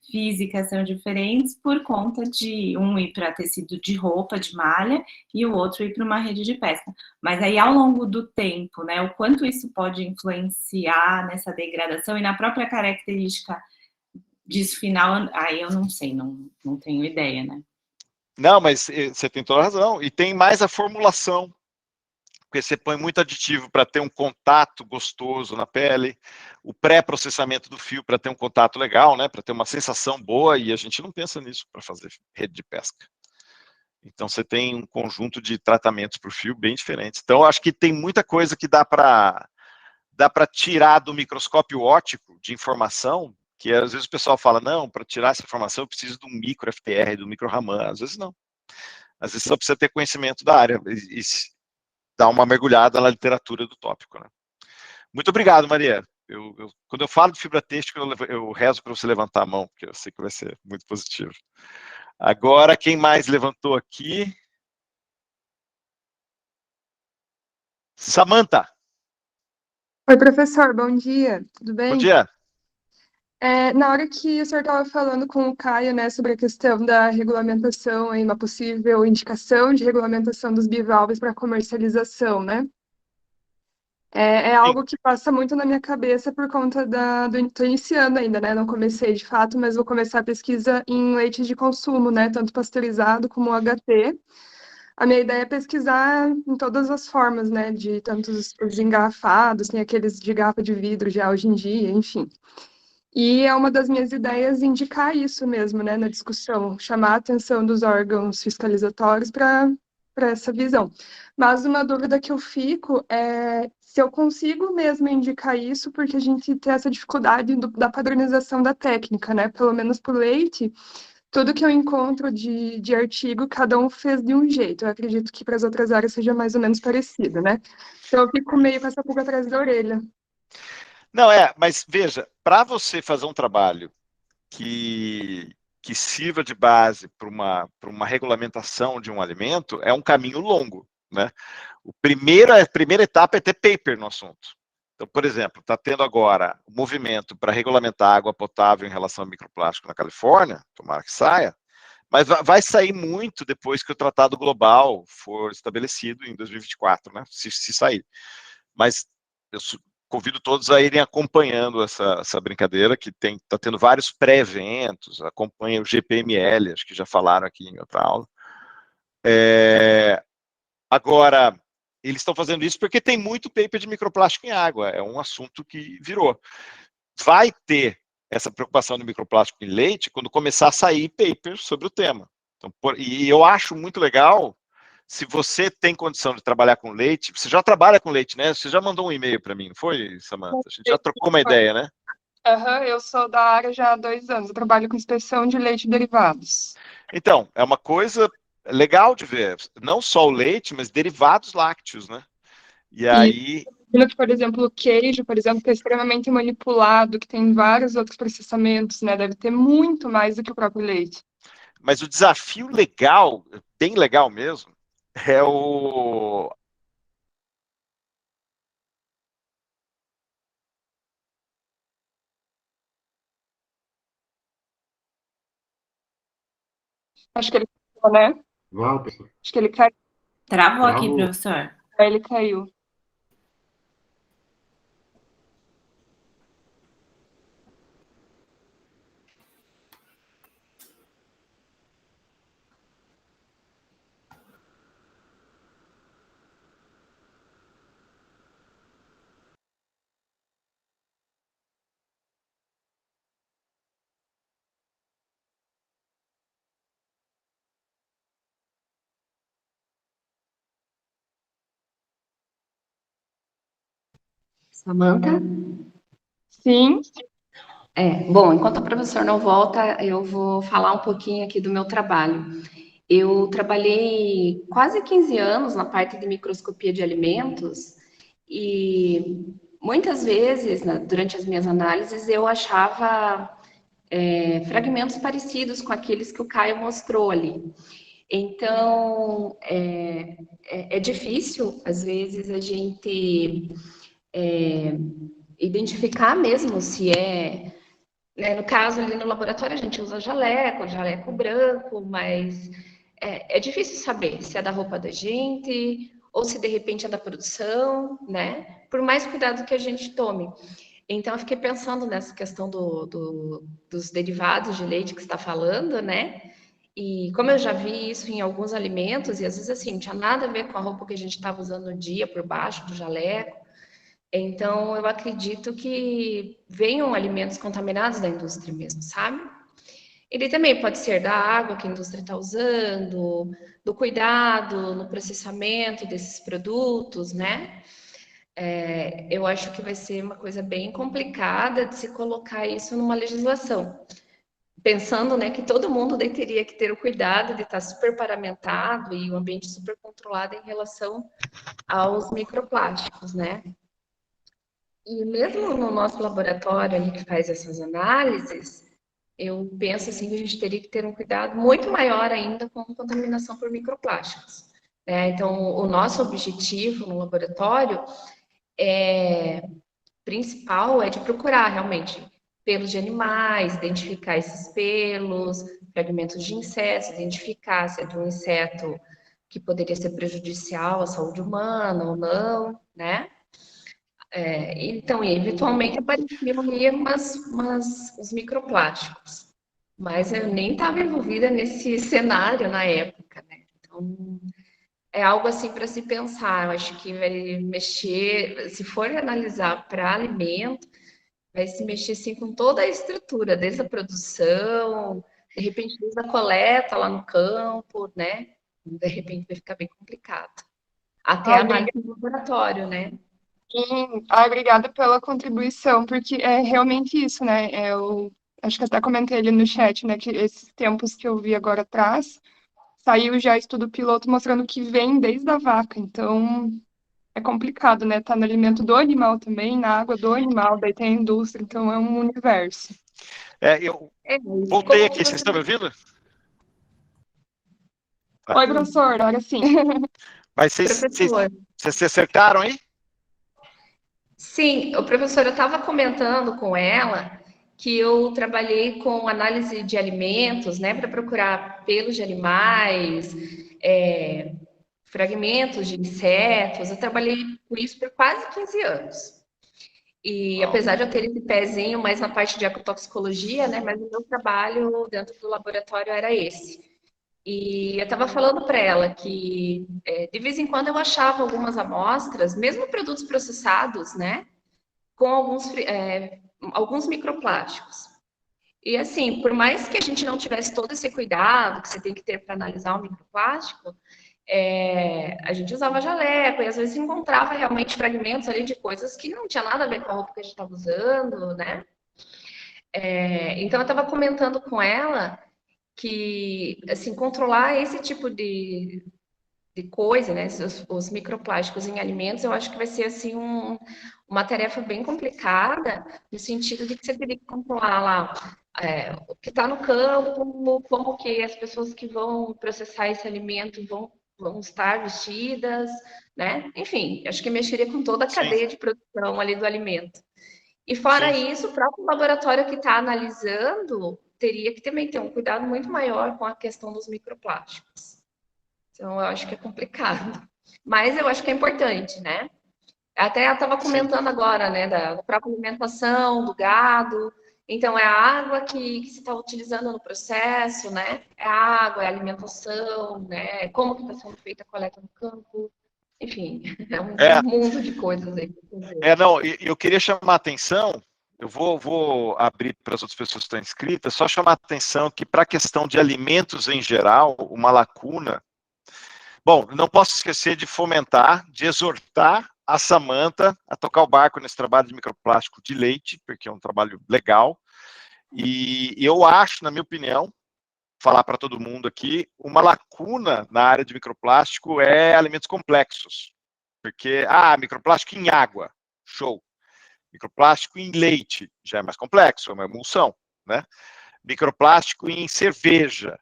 físicas são diferentes por conta de um ir para tecido de roupa, de malha, e o outro ir para uma rede de pesca. Mas aí, ao longo do tempo, né, o quanto isso pode influenciar nessa degradação e na própria característica disso final, aí eu não sei, não tenho ideia, né? Não, mas você tem toda a razão. E tem mais a formulação, porque você põe muito aditivo para ter um contato gostoso na pele, o pré-processamento do fio para ter um contato legal, né, para ter uma sensação boa, e a gente não pensa nisso para fazer rede de pesca. Então, você tem um conjunto de tratamentos para o fio bem diferentes. Então, eu acho que tem muita coisa que dá para tirar do microscópio óptico de informação, que às vezes o pessoal fala, não, para tirar essa informação eu preciso de um micro FTR, do micro Raman. Às vezes não. Às vezes só precisa ter conhecimento da área e dar uma mergulhada na literatura do tópico, né? Muito obrigado, Maria. Quando eu falo de fibra têxtil, eu rezo para você levantar a mão, porque eu sei que vai ser muito positivo. Agora, quem mais levantou aqui? Samantha. Oi, professor, bom dia, tudo bem? Bom dia. Na hora que o senhor estava falando com o Caio, né, sobre a questão da regulamentação e uma possível indicação de regulamentação dos bivalves para comercialização, né? É algo que passa muito na minha cabeça por conta Tô iniciando ainda, né? Não comecei de fato, mas vou começar a pesquisa em leite de consumo, né? Tanto pasteurizado como HT. A minha ideia é pesquisar em todas as formas, né? De tantos os engarrafados, tem aqueles de garrafa de vidro já hoje em dia, enfim. E é uma das minhas ideias indicar isso mesmo, né, na discussão, chamar a atenção dos órgãos fiscalizatórios para essa visão. Mas uma dúvida que eu fico é se eu consigo mesmo indicar isso, porque a gente tem essa dificuldade da padronização da técnica, né? Pelo menos para o leite, tudo que eu encontro de artigo, cada um fez de um jeito. Eu acredito que para as outras áreas seja mais ou menos parecido, né? Então eu fico meio com essa pulga atrás da orelha. Não, mas veja, para você fazer um trabalho que sirva de base para uma regulamentação de um alimento, é um caminho longo, né? A primeira etapa é ter paper no assunto. Então, por exemplo, está tendo agora um movimento para regulamentar a água potável em relação ao microplástico na Califórnia, tomara que saia, mas vai sair muito depois que o Tratado Global for estabelecido em 2024, né? Se sair. Mas eu convido todos a irem acompanhando essa brincadeira, que está tendo vários pré-eventos, acompanha o GPML, acho que já falaram aqui em outra aula. Agora, eles estão fazendo isso porque tem muito paper de microplástico em água, é um assunto que virou. Vai ter essa preocupação do microplástico em leite quando começar a sair papers sobre o tema. Então, e eu acho muito legal, se você tem condição de trabalhar com leite, você já trabalha com leite, né? Você já mandou um e-mail para mim, não foi, Samantha? A gente já trocou uma ideia, né? Eu sou da área já há 2 anos, eu trabalho com inspeção de leite e derivados. Então, é uma coisa legal de ver, não só o leite, mas derivados lácteos, né? E aí... que, por exemplo, o queijo, por exemplo, que é extremamente manipulado, que tem vários outros processamentos, né? Deve ter muito mais do que o próprio leite. Mas o desafio legal, bem legal mesmo, é o... Acho que ele caiu, né? Acho que ele caiu. Travou aqui, professor. Ele caiu. Samantha? Sim. Bom, enquanto o professor não volta, eu vou falar um pouquinho aqui do meu trabalho. Eu trabalhei quase 15 anos na parte de microscopia de alimentos e muitas vezes, durante as minhas análises, eu achava fragmentos parecidos com aqueles que o Caio mostrou ali. Então, é difícil, às vezes, a gente identificar mesmo se no caso, ali no laboratório, a gente usa jaleco branco, mas é difícil saber se é da roupa da gente ou se, de repente, é da produção, né? Por mais cuidado que a gente tome. Então, eu fiquei pensando nessa questão dos derivados de leite que você está falando, né? E como eu já vi isso em alguns alimentos, e às vezes, assim, não tinha nada a ver com a roupa que a gente estava usando no dia, por baixo do jaleco. Então, eu acredito que venham alimentos contaminados da indústria mesmo, sabe? Ele também pode ser da água que a indústria está usando, do cuidado no processamento desses produtos, né? Eu acho que vai ser uma coisa bem complicada de se colocar isso numa legislação. Pensando, né, que todo mundo daí teria que ter o cuidado de estar super paramentado e o ambiente super controlado em relação aos microplásticos, né? E mesmo no nosso laboratório ali que faz essas análises, eu penso assim que a gente teria que ter um cuidado muito maior ainda com a contaminação por microplásticos, né? Então, o nosso objetivo no laboratório principal é de procurar realmente pelos de animais, identificar esses pelos, fragmentos de insetos, identificar se é de um inseto que poderia ser prejudicial à saúde humana ou não, né? Então, e eventualmente apareciam ali uns microplásticos, mas eu nem estava envolvida nesse cenário na época, né? Então, é algo assim para se pensar. Eu acho que vai mexer, se for analisar para alimento, vai se mexer assim, com toda a estrutura, desde a produção, de repente desde a coleta lá no campo, né? De repente vai ficar bem complicado. Até a análise no laboratório, né? Sim, obrigada pela contribuição, porque é realmente isso, né? Eu acho que até comentei ali no chat, né, que esses tempos que eu vi agora atrás, saiu já estudo piloto mostrando que vem desde a vaca, então é complicado, né? Tá no alimento do animal também, na água do animal, daí tem a indústria, então é um universo. Eu voltei aqui, vocês estão me ouvindo? Oi, professor, agora sim. Mas vocês acertaram aí? Sim, o professor, eu estava comentando com ela que eu trabalhei com análise de alimentos, né, para procurar pelos de animais, fragmentos de insetos. Eu trabalhei com isso por quase 15 anos. E apesar de eu ter esse pezinho mais na parte de ecotoxicologia, né, mas o meu trabalho dentro do laboratório era esse. E eu estava falando para ela que de vez em quando eu achava algumas amostras, mesmo produtos processados, né, com alguns microplásticos. E assim, por mais que a gente não tivesse todo esse cuidado que você tem que ter para analisar o microplástico, a gente usava jaleco e às vezes encontrava realmente fragmentos ali de coisas que não tinha nada a ver com a roupa que a gente estava usando, né? Então eu estava comentando com ela que, assim, controlar esse tipo de coisa, né, os microplásticos em alimentos, eu acho que vai ser, assim, uma tarefa bem complicada, no sentido de que você teria que controlar lá o que está no campo, como que as pessoas que vão processar esse alimento vão estar vestidas, né? Enfim, acho que mexeria com toda a cadeia de produção ali do alimento. E fora isso, o próprio laboratório que está analisando teria que também ter um cuidado muito maior com a questão dos microplásticos. Então, eu acho que é complicado. Mas eu acho que é importante, né? Até eu estava comentando agora, né, da própria alimentação, do gado. Então, é a água que se está utilizando no processo, né? É a água, é a alimentação, né? Como que está sendo feita a coleta no campo. Enfim, é um mundo de coisas aí. Não, eu queria chamar a atenção, eu vou abrir para as outras pessoas que estão inscritas, só chamar a atenção que para a questão de alimentos em geral, uma lacuna. Bom, não posso esquecer de fomentar, de exortar a Samantha a tocar o barco nesse trabalho de microplástico de leite, porque é um trabalho legal. E eu acho, na minha opinião, falar para todo mundo aqui, uma lacuna na área de microplástico é alimentos complexos. Porque, microplástico em água, show. Microplástico em leite, já é mais complexo, é uma emulsão, né? Microplástico em cerveja,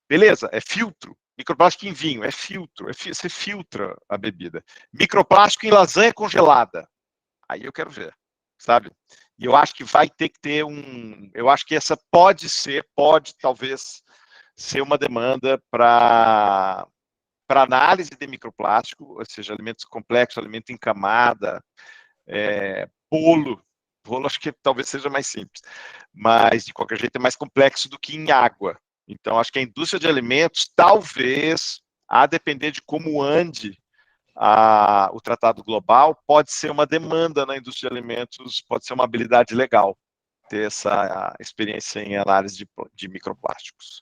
beleza, é filtro. Microplástico em vinho, é filtro, você filtra a bebida. Microplástico em lasanha congelada, aí eu quero ver, sabe? E eu acho que vai ter que ter eu acho que essa pode talvez ser uma demanda para análise de microplástico, ou seja, alimentos complexos, alimento em camada, bolo acho que talvez seja mais simples, mas de qualquer jeito é mais complexo do que em água. Então, acho que a indústria de alimentos, talvez, a depender de como ande o tratado global, pode ser uma demanda na indústria de alimentos, pode ser uma habilidade legal ter essa experiência em análise de microplásticos.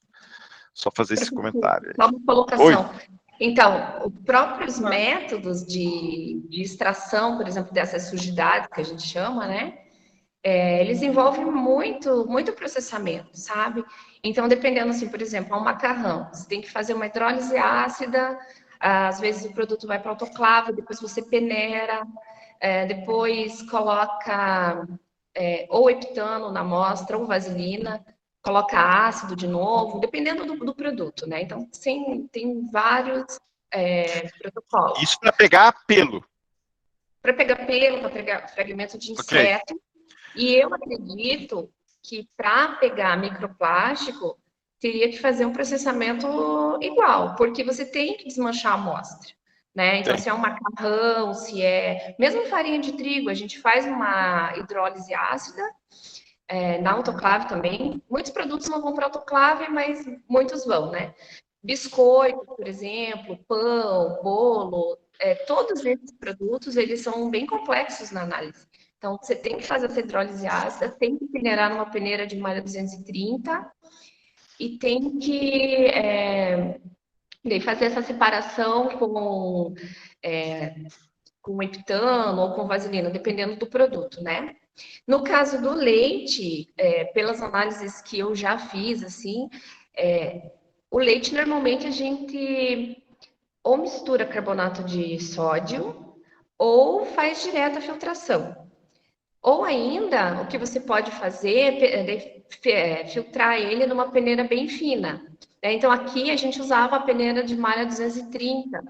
Só fazer esse comentário. Só uma colocação. Oi. Então, os próprios métodos de extração, por exemplo, dessas sujidades que a gente chama, né? Eles envolvem muito processamento, sabe? Então, dependendo, assim, por exemplo, um macarrão, você tem que fazer uma hidrólise ácida, às vezes o produto vai para autoclave, depois você peneira, depois coloca ou heptano na amostra, ou vaselina, coloca ácido de novo, dependendo do produto, né? Então, tem vários protocolos. Isso para pegar pelo. Para pegar pelo, para pegar fragmento de inseto. E eu acredito que para pegar microplástico, teria que fazer um processamento igual, porque você tem que desmanchar a amostra, né? Então, se é um macarrão, se é... Mesmo farinha de trigo, a gente faz uma hidrólise ácida, na autoclave também. Muitos produtos não vão para autoclave, mas muitos vão, né? Biscoito, por exemplo, pão, bolo, todos esses produtos, eles são bem complexos na análise. Então, você tem que fazer essa hidrólise ácida, tem que peneirar numa peneira de malha 230 e tem que fazer essa separação com heptano ou com vaselina, dependendo do produto, né? No caso do leite, pelas análises que eu já fiz, assim, o leite, normalmente, a gente ou mistura carbonato de sódio ou faz direto a filtração. Ou ainda, o que você pode fazer é filtrar ele numa peneira bem fina. Então, aqui a gente usava a peneira de malha 230.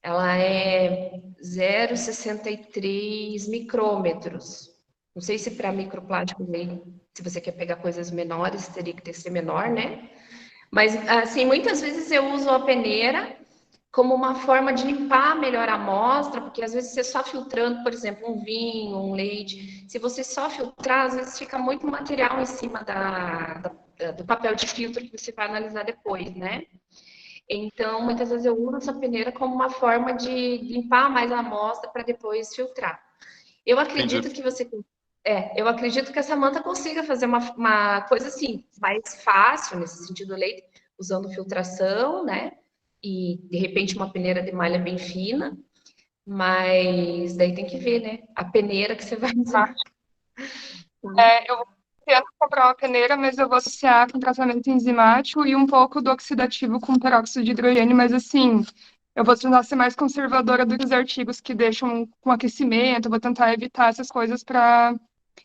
Ela é 0,63 micrômetros. Não sei se para microplástico, se você quer pegar coisas menores, teria que ser menor, né? Mas, assim, muitas vezes eu uso a peneira como uma forma de limpar melhor a amostra, porque às vezes você só filtrando, por exemplo, um vinho, um leite, se você só filtrar, às vezes fica muito material em cima do papel de filtro que você vai analisar depois, né? Então, muitas vezes eu uso essa peneira como uma forma de limpar mais a amostra para depois filtrar. Eu acredito que eu acredito que a Samantha consiga fazer uma coisa assim, mais fácil nesse sentido do leite, usando filtração, né? E, de repente, uma peneira de malha bem fina, mas daí tem que ver, né? A peneira que você vai usar. Eu vou comprar uma peneira, mas eu vou associar com tratamento enzimático e um pouco do oxidativo com peróxido de hidrogênio, mas assim, eu vou tentar ser mais conservadora do que os artigos que deixam com aquecimento, eu vou tentar evitar essas coisas para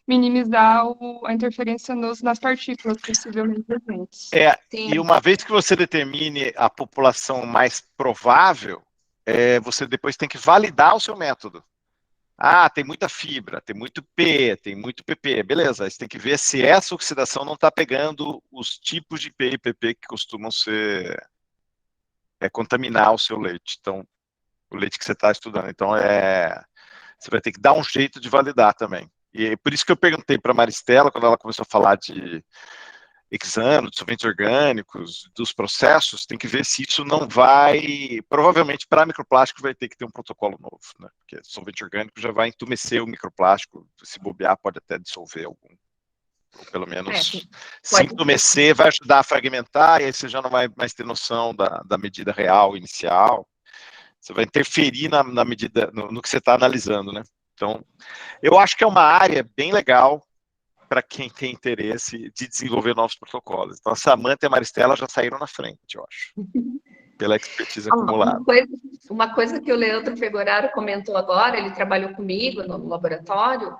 minimizar a interferência nas partículas possivelmente presentes. E uma vez que você determine a população mais provável, você depois tem que validar o seu método. Ah, tem muita fibra, tem muito P, tem muito PP, beleza. Você tem que ver se essa oxidação não está pegando os tipos de P e PP que costumam contaminar o seu leite. Então, o leite que você está estudando. Então, você vai ter que dar um jeito de validar também. E por isso que eu perguntei para a Maristela, quando ela começou a falar de hexano, de solventes orgânicos, dos processos, tem que ver se isso não vai... Provavelmente, para microplástico, vai ter que ter um protocolo novo, né? Porque solvente orgânico já vai entumecer o microplástico, se bobear, pode até dissolver algum. Ou pelo menos, se entumecer, vai ajudar a fragmentar, e aí você já não vai mais ter noção da medida real, inicial. Você vai interferir na medida, no que você está analisando, né? Então, eu acho que é uma área bem legal para quem tem interesse de desenvolver novos protocolos. Então, a Samantha e a Maristela já saíram na frente, eu acho, pela expertise acumulada. Uma coisa que o Leandro Pegoraro comentou agora, ele trabalhou comigo no laboratório,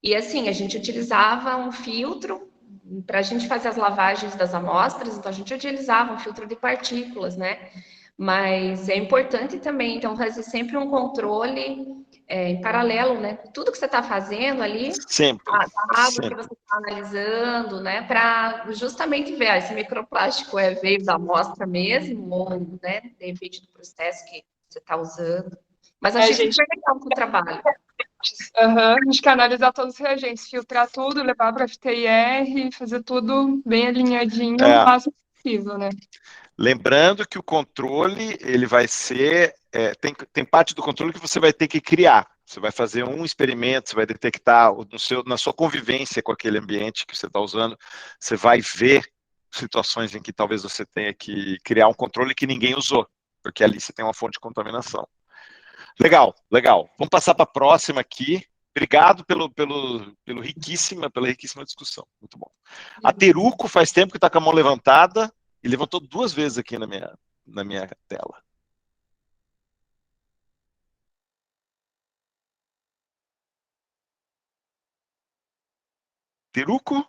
e assim, a gente utilizava um filtro para a gente fazer as lavagens das amostras, então a gente utilizava um filtro de partículas, né? Mas é importante também, então, fazer sempre um controle em paralelo, né? Tudo que você está fazendo ali, a água que você está analisando, né? Para justamente ver se esse microplástico veio da amostra mesmo, ou, né, de repente, do processo que você está usando. Mas achei super legal o trabalho. A gente quer analisar todos os reagentes, filtrar tudo, levar para a FTIR, fazer tudo bem alinhadinho, o máximo possível, né? Lembrando que o controle, ele vai ser... tem parte do controle que você vai ter que criar. Você vai fazer um experimento, você vai detectar na sua convivência com aquele ambiente que você está usando, você vai ver situações em que talvez você tenha que criar um controle que ninguém usou, porque ali você tem uma fonte de contaminação. Legal, legal. Vamos passar para a próxima aqui. Obrigado pela riquíssima discussão. Muito bom. A Teruco faz tempo que está com a mão levantada e levantou 2 vezes aqui na minha tela. Teruco?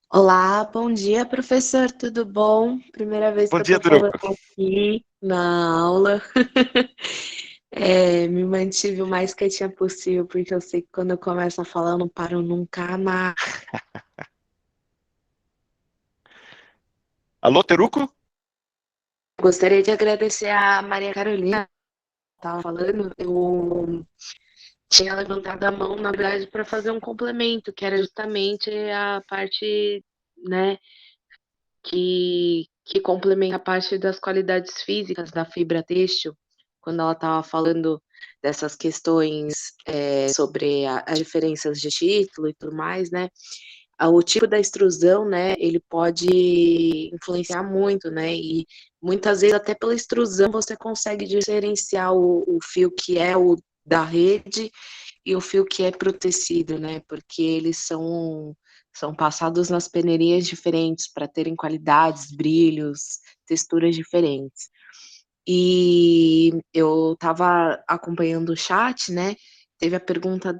Olá, bom dia, professor, tudo bom? Primeira vez que eu estou falando aqui na aula. Me mantive o mais quietinha possível, porque eu sei que quando eu começo a falar, eu não paro nunca mais. Alô, Teruco? Gostaria de agradecer a Maria Carolina, estava falando, eu tinha levantado a mão, na verdade, para fazer um complemento, que era justamente a parte, né, que complementa a parte das qualidades físicas da fibra têxtil, quando ela estava falando dessas questões sobre as diferenças de título e tudo mais, né? O tipo da extrusão, né, ele pode influenciar muito, né? E muitas vezes até pela extrusão você consegue diferenciar o fio que é o da rede e o fio que é pro tecido, né? Porque eles são passados nas peneirinhas diferentes para terem qualidades, brilhos, texturas diferentes. E eu estava acompanhando o chat, né? Teve a pergunta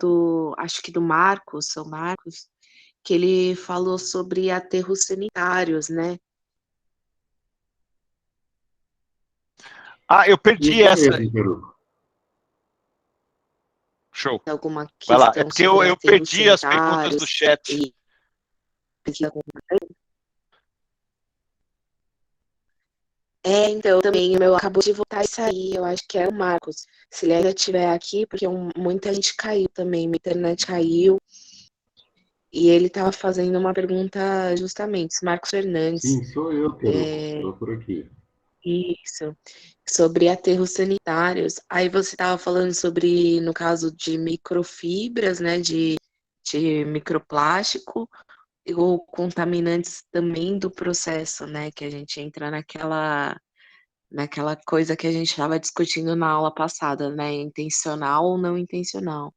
acho que do Marcos, São Marcos, que ele falou sobre aterros sanitários, né? Eu perdi Isso essa. mesmo, Teruco. Show. Alguma Vai lá. É questão porque sobre eu aterros perdi as perguntas do sanitários chat. Então, também o meu acabou de voltar a sair, eu acho que é o Marcos. Se ele ainda estiver aqui, porque muita gente caiu também, minha internet caiu. E ele estava fazendo uma pergunta justamente, Marcos Fernandes. Sim, sou eu, Teruco. Estou por aqui. Isso, sobre aterros sanitários. Aí você estava falando sobre, no caso de microfibras, né, de microplástico, ou contaminantes também do processo, né, que a gente entra naquela coisa que a gente estava discutindo na aula passada, né, intencional ou não intencional.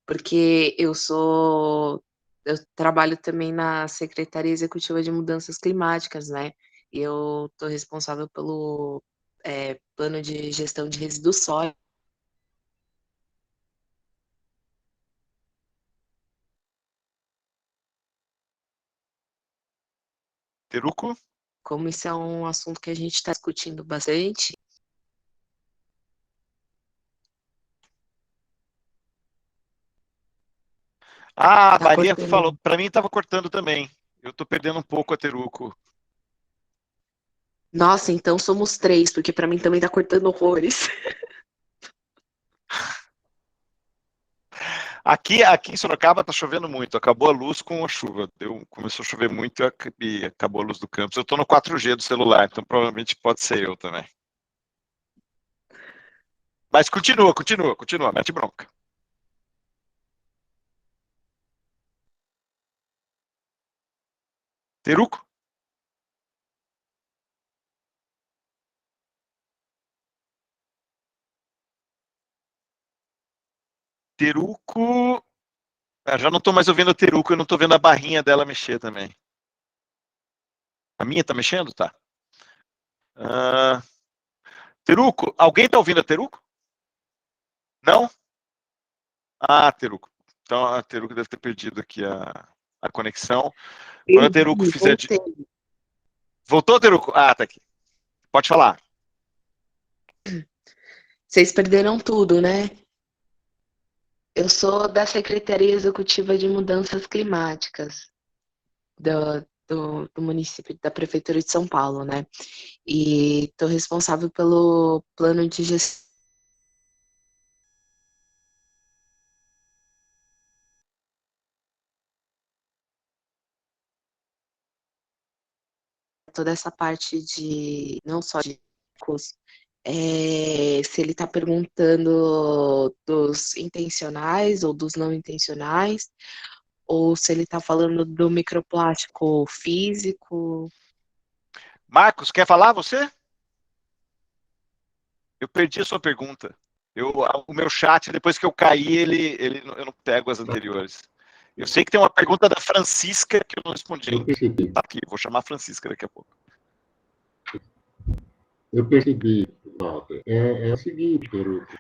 Porque eu trabalho também na Secretaria Executiva de Mudanças Climáticas, né, e eu estou responsável pelo plano de gestão de resíduos sólidos. Teruco? Como isso é um assunto que a gente está discutindo bastante. A Tá Maria cortando. falou, para mim estava cortando também. Eu estou perdendo um pouco a Teruco. Nossa, então somos 3, porque para mim também tá cortando horrores. Aqui em Sorocaba está chovendo muito. Acabou a luz com a chuva. Começou a chover muito e acabou a luz do campus. Eu estou no 4G do celular, então provavelmente pode ser eu também. Mas continua, mete bronca. Teruco? Teruco. Já não estou mais ouvindo a Teruco, eu não estou vendo a barrinha dela mexer também. A minha está mexendo? Tá. Teruco, alguém está ouvindo a Teruco? Não? Teruco. Então a Teruco deve ter perdido aqui a conexão. Quando a Teruco fizer. Voltou, Teruco? Tá aqui. Pode falar. Vocês perderam tudo, né? Eu sou da Secretaria Executiva de Mudanças Climáticas do município, da Prefeitura de São Paulo, né? E estou responsável pelo plano de gestão. Toda essa parte de, não só de se ele está perguntando dos intencionais ou dos não intencionais, ou se ele está falando do microplástico físico. Marcos, quer falar você? Eu perdi a sua pergunta. O meu chat, depois que eu caí, eu não pego as anteriores. Eu sei que tem uma pergunta da Francisca que eu não respondi. Tá aqui, vou chamar a Francisca daqui a pouco. Eu percebi, Walter. É o seguinte, Teruco.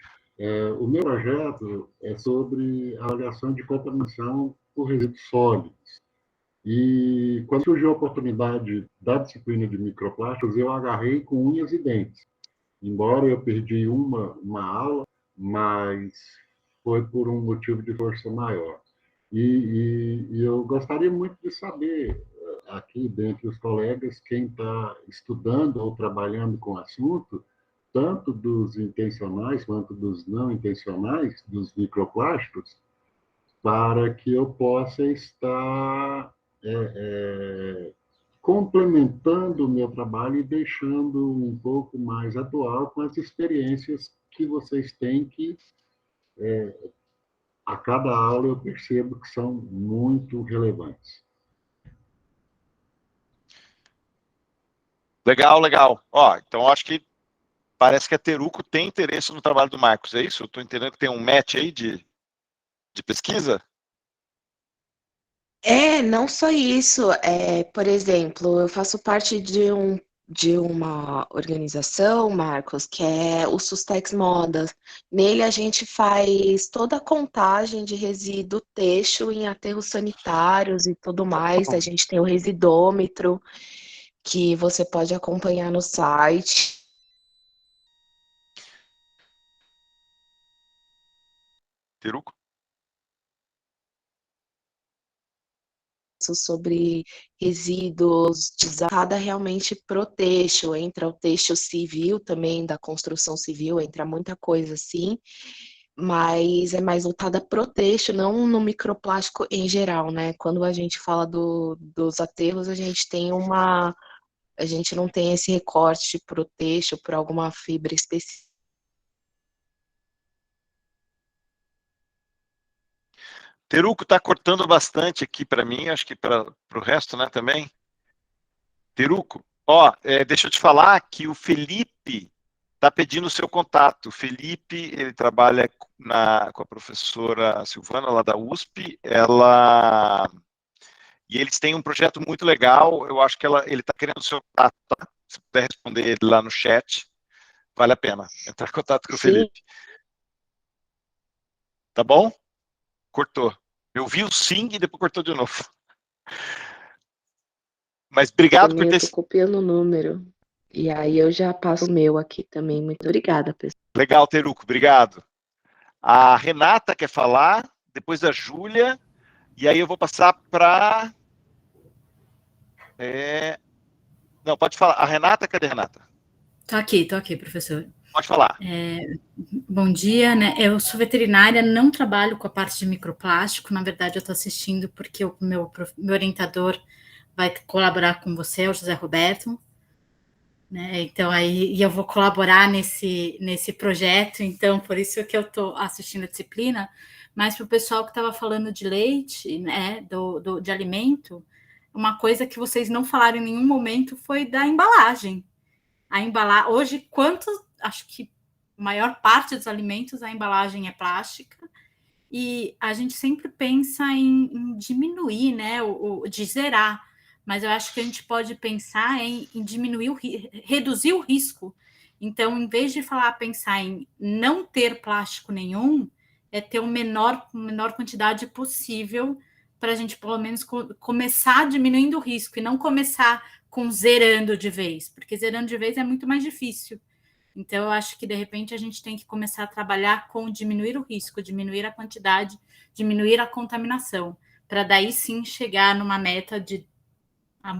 O meu projeto é sobre a avaliação de contaminação por resíduos sólidos. E quando surgiu a oportunidade da disciplina de microplásticos, eu agarrei com unhas e dentes. Embora eu perdi uma aula, mas foi por um motivo de força maior. E eu gostaria muito de saber, aqui, dentre os colegas, quem está estudando ou trabalhando com o assunto, tanto dos intencionais quanto dos não intencionais, dos microplásticos, para que eu possa estar complementando o meu trabalho e deixando um pouco mais atual com as experiências que vocês têm, que a cada aula eu percebo que são muito relevantes. Legal, legal. Ó, então acho que parece que a Teruco tem interesse no trabalho do Marcos, é isso? Eu estou entendendo que tem um match aí de pesquisa? Não só isso. Por exemplo, eu faço parte de uma organização, Marcos, que é o Sustex Modas. Nele a gente faz toda a contagem de resíduo têxtil em aterros sanitários e tudo mais. A gente tem o residômetro, que você pode acompanhar no site. Teruco? Sobre resíduos desatada realmente pro têxtil, entra o têxtil civil também, da construção civil, entra muita coisa assim, mas é mais voltada pro têxtil, não no microplástico em geral, né? Quando a gente fala dos aterros, a gente não tem esse recorte pro têxtil, por alguma fibra específica. Teruco está cortando bastante aqui para mim, acho que para o resto, né, também. Teruco, ó, deixa eu te falar que o Felipe está pedindo o seu contato. O Felipe, ele trabalha com a professora Silvana, lá da USP, e eles têm um projeto muito legal, eu acho que ele está querendo o seu contato, tá? Se puder responder ele lá no chat, vale a pena entrar em contato com o Felipe. Tá bom? Cortou. Eu vi o sim e depois cortou de novo. Mas obrigado por ter... Eu tô copiando o número. E aí eu já passo o meu aqui também. Muito obrigada, pessoal. Legal, Teruco, obrigado. A Renata quer falar, depois a Júlia, e aí eu vou passar para... Não, pode falar. A Renata, cadê a Renata? Tô aqui, professor. Pode falar. Bom dia, né? Eu sou veterinária, não trabalho com a parte de microplástico, na verdade eu estou assistindo porque o meu orientador vai colaborar com você, o José Roberto, né? Então aí eu vou colaborar nesse projeto, então por isso que eu estou assistindo a disciplina, mas para o pessoal que estava falando de leite, né, de alimento, uma coisa que vocês não falaram em nenhum momento foi da embalagem. Hoje, acho que a maior parte dos alimentos, a embalagem é plástica, e a gente sempre pensa em diminuir, né, de zerar, mas eu acho que a gente pode pensar em diminuir, reduzir o risco. Então, em vez de pensar em não ter plástico nenhum, é ter a menor quantidade possível para a gente, pelo menos, começar diminuindo o risco, e não começar com zerando de vez, porque zerando de vez é muito mais difícil. Então, eu acho que, de repente, a gente tem que começar a trabalhar com diminuir o risco, diminuir a quantidade, diminuir a contaminação, para daí sim chegar numa meta de,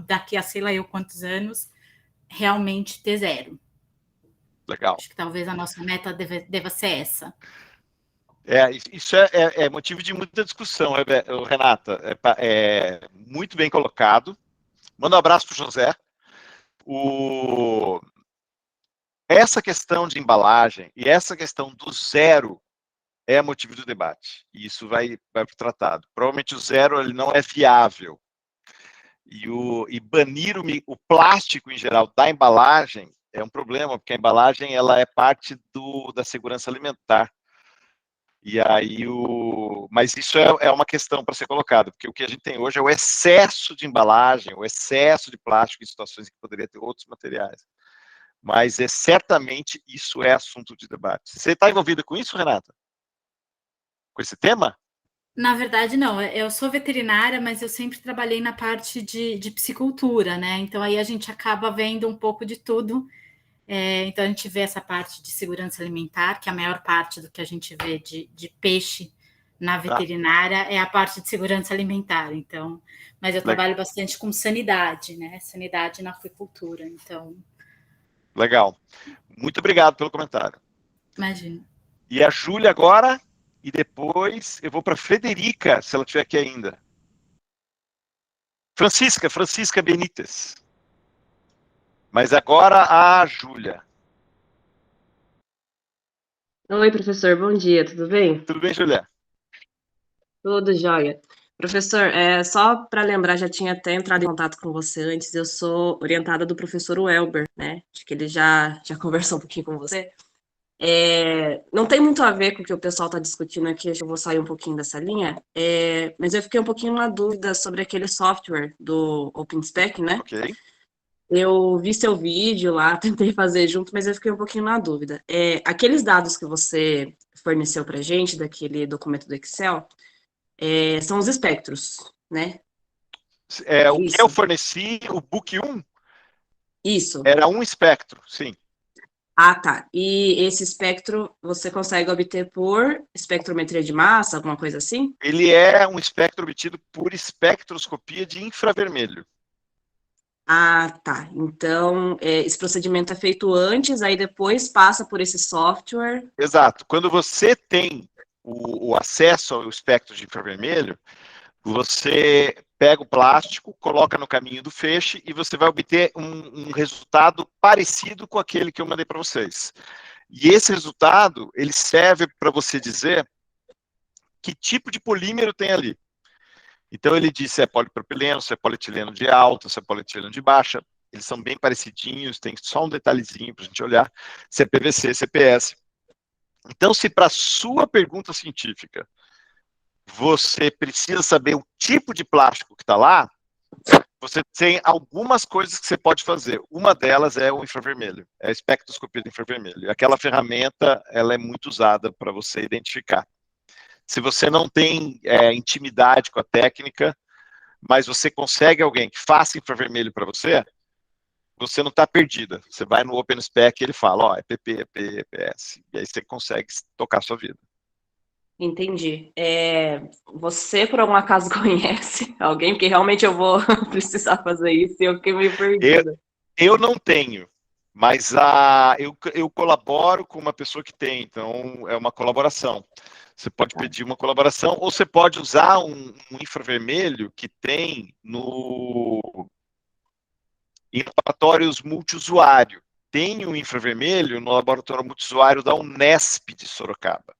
daqui a sei lá eu quantos anos, realmente ter zero. Legal. Acho que talvez a nossa meta deva ser essa. Isso é motivo de muita discussão, Renata. Muito bem colocado. Manda um abraço para o José. Essa questão de embalagem e essa questão do zero é motivo do debate. E isso vai para o tratado. Provavelmente o zero ele não é viável. E banir o plástico em geral da embalagem é um problema, porque a embalagem ela é parte da segurança alimentar. E aí mas isso é uma questão para ser colocada, porque o que a gente tem hoje é o excesso de embalagem, o excesso de plástico em situações que poderia ter outros materiais. Mas certamente isso é assunto de debate. Você está envolvida com isso, Renata? Com esse tema? Na verdade, não. Eu sou veterinária, mas eu sempre trabalhei na parte de piscicultura, né? Então aí a gente acaba vendo um pouco de tudo. Então, a gente vê essa parte de segurança alimentar, que a maior parte do que a gente vê de peixe na veterinária é a parte de segurança alimentar. Então, mas eu trabalho bastante com sanidade, né? Sanidade na aquicultura. Então. Legal. Muito obrigado pelo comentário. Imagina. E a Júlia agora, e depois eu vou para a Frederica, se ela estiver aqui ainda. Francisca Benítez. Mas agora a Júlia. Oi, professor, bom dia, tudo bem? Tudo bem, Júlia? Tudo jóia. Professor, só para lembrar, já tinha até entrado em contato com você antes, eu sou orientada do professor Welber, né? Acho que ele já conversou um pouquinho com você. Não tem muito a ver com o que o pessoal está discutindo aqui, acho que eu vou sair um pouquinho dessa linha, mas eu fiquei um pouinho na dúvida sobre aquele software do OpenSpec, né? Ok. Eu vi seu vídeo lá, tentei fazer junto, mas eu fiquei um pouquinho na dúvida. Aqueles dados que você forneceu para a gente, daquele documento do Excel, são os espectros, né? O que eu forneci, o Book 1, Isso. Era um espectro, sim. Ah, tá. E esse espectro você consegue obter por espectrometria de massa, alguma coisa assim? Ele é um espectro obtido por espectroscopia de infravermelho. Ah, tá. Então, esse procedimento é feito antes, aí depois passa por esse software. Exato. Quando você tem o acesso ao espectro de infravermelho, você pega o plástico, coloca no caminho do feixe e você vai obter um resultado parecido com aquele que eu mandei para vocês. E esse resultado, ele serve para você dizer que tipo de polímero tem ali. Então, ele diz se é polipropileno, se é polietileno de alta, se é polietileno de baixa. Eles são bem parecidinhos, tem só um detalhezinho para a gente olhar. Se é PVC, se é PS. Então, se para a sua pergunta científica você precisa saber o tipo de plástico que está lá, você tem algumas coisas que você pode fazer. Uma delas é o infravermelho, é a espectroscopia do infravermelho. Aquela ferramenta, ela é muito usada para você identificar. Se você não tem intimidade com a técnica, mas você consegue alguém que faça infravermelho para você, você não está perdida. Você vai no OpenSpec e ele fala, é PP, é PS. E aí você consegue tocar a sua vida. Entendi. Você, por algum acaso, conhece alguém? Porque realmente eu vou precisar fazer isso e eu fiquei meio perdida. Eu não tenho, mas eu colaboro com uma pessoa que tem, então é uma colaboração. Você pode pedir uma colaboração, ou você pode usar um infravermelho que tem em laboratórios multiusuário. Tem um infravermelho no laboratório multiusuário da Unesp de Sorocaba.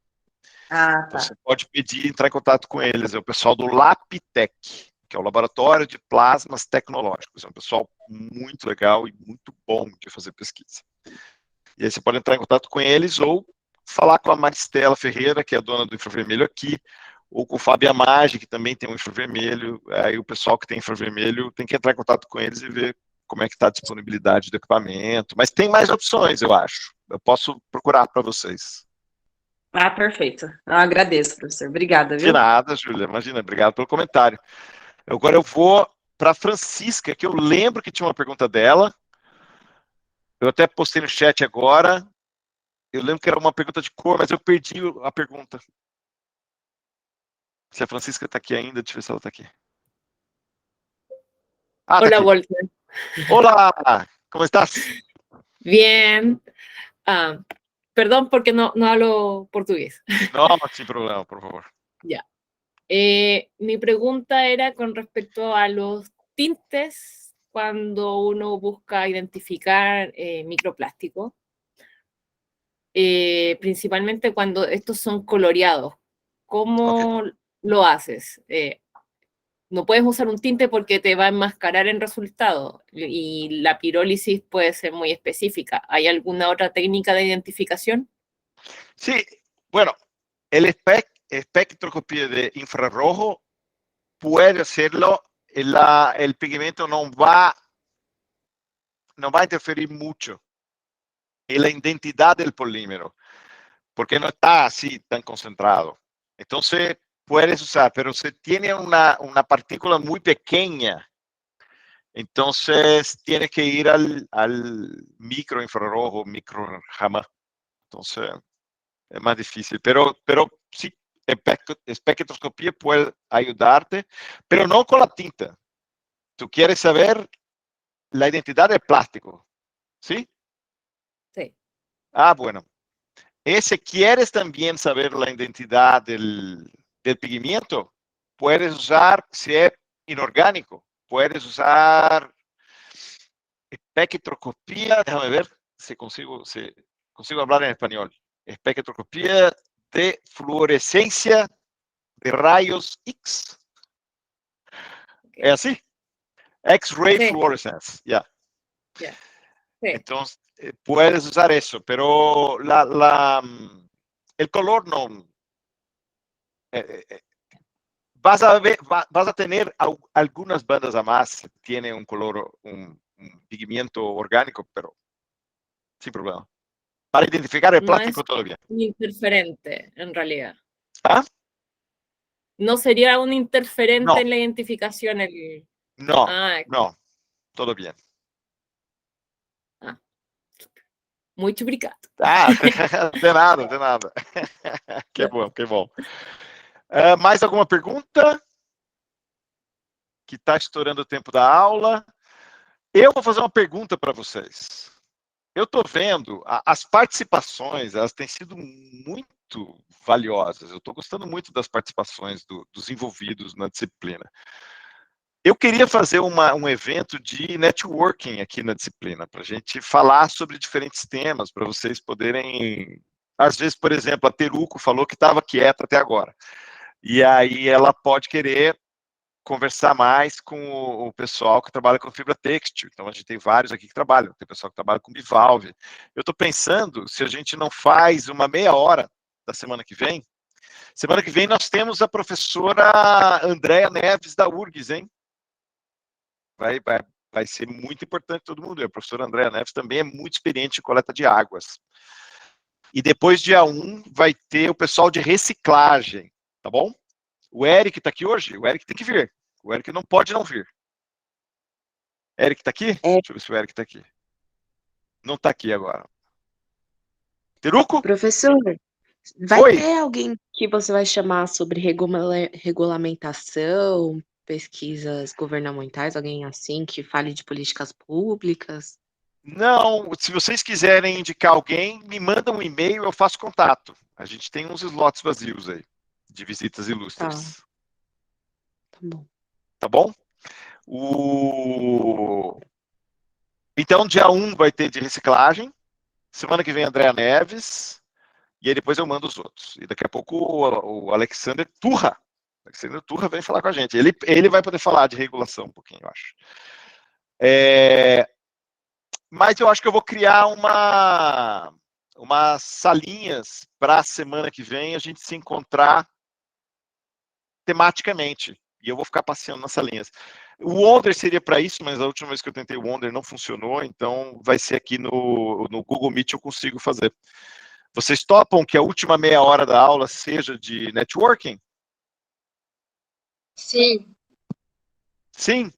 Ah, tá. Então, você pode pedir, entrar em contato com eles. É o pessoal do LabTech, que é o Laboratório de Plasmas Tecnológicos. É um pessoal muito legal e muito bom de fazer pesquisa. E aí você pode entrar em contato com eles ou falar com a Maristela Ferreira, que é a dona do infravermelho aqui, ou com o Fábio Amage, que também tem um infravermelho. Aí o pessoal que tem infravermelho tem que entrar em contato com eles e ver como é que está a disponibilidade do equipamento. Mas tem mais opções, eu acho. Eu posso procurar para vocês. Ah, perfeito. Eu agradeço, professor. Obrigada, viu? De nada, Júlia. Imagina, obrigado pelo comentário. Agora eu vou para a Francisca, que eu lembro que tinha uma pergunta dela. Eu até postei no chat agora. Eu lembro que era uma pergunta de cor, mas eu perdi a pergunta. Se a Francisca está aqui ainda, deixa eu ver se ela está aqui. Ah, Hola, tá aqui. Walter. Olá, ¿cómo estás? Bien. Perdón porque no hablo portugués. No, sin problema, por favor. Ya. Mi pregunta era con respecto a los tintes cuando uno busca identificar microplástico, principalmente cuando estos son coloreados. ¿Cómo lo haces? No puedes usar un tinte porque te va a enmascarar el resultado y la pirólisis puede ser muy específica. ¿Hay alguna otra técnica de identificación? Sí, bueno, el espectroscopía de infrarrojo puede hacerlo, el pigmento no va a interferir mucho en la identidad del polímero, porque no está así tan concentrado. Entonces, puedes usar, pero si tiene una partícula muy pequeña, Entonces, tiene que ir al microinfrarrojo, microRAMA. Entonces, es más difícil. Pero sí, espectroscopía puede ayudarte, pero no con la tinta. Tú quieres saber la identidad del plástico, ¿sí? Sí. Ah, bueno. Ese quieres también saber la identidad del pigmento. Puedes usar, si es inorgánico, puedes usar espectroscopía, déjame ver si consigo hablar en español. Espectroscopía de fluorescencia de rayos X. ¿Es así? X-ray Sí. fluorescence, ya. Yeah. Sí. Entonces, puedes usar eso, pero el color no. Vas a tener algunas bandas a más, tiene un color, un pigmento orgánico, pero sin problema. Para identificar el No plástico, es todo bien. un interferente, en realidad. ¿Ah? No sería un interferente No. en la identificación. No, Ah, no, todo bien. muy obrigado. Ah, de nada, de nada. Que bom, que bom. Mais alguma pergunta? Que está estourando o tempo da aula. Eu vou fazer uma pergunta para vocês. Eu estou vendo, as participações, elas têm sido muito valiosas. Eu estou gostando muito das participações dos envolvidos na disciplina. Eu queria fazer um evento de networking aqui na disciplina, para a gente falar sobre diferentes temas, para vocês poderem... Às vezes, por exemplo, a Teruco falou que estava quieta até agora. E aí ela pode querer conversar mais com o pessoal que trabalha com fibra têxtil. Então, a gente tem vários aqui que trabalham. Tem pessoal que trabalha com bivalve. Eu estou pensando se a gente não faz uma meia hora da semana que vem. Semana que vem nós temos a professora Andréa Neves da URGS, hein? Vai ser muito importante todo mundo. A professora Andréa Neves também é muito experiente em coleta de águas. E depois, dia 1, vai ter o pessoal de reciclagem, tá bom? O Eric está aqui hoje? O Eric tem que vir. O Eric não pode não vir. Eric está aqui? Deixa eu ver se o Eric está aqui. Não está aqui agora. Teruco? Professor, vai Oi. ter alguém que você vai chamar sobre regulamentação, pesquisas governamentais, alguém assim que fale de políticas públicas? Não, se vocês quiserem indicar alguém, me manda um e-mail, eu faço contato. A gente tem uns slots vazios aí, de visitas ilustres. Tá bom. Tá bom? Então, dia 1 vai ter de reciclagem, semana que vem Andréa Neves, e aí depois eu mando os outros. E daqui a pouco o Alexander Turra vem falar com a gente. Ele vai poder falar de regulação um pouquinho, eu acho. Mas eu acho que eu vou criar umas salinhas para a semana que vem a gente se encontrar tematicamente. E eu vou ficar passeando nas salinhas. O Wonder seria para isso, mas a última vez que eu tentei o Wonder não funcionou, então vai ser aqui no Google Meet eu consigo fazer. Vocês topam que a última meia hora da aula seja de networking? Sim. Sim?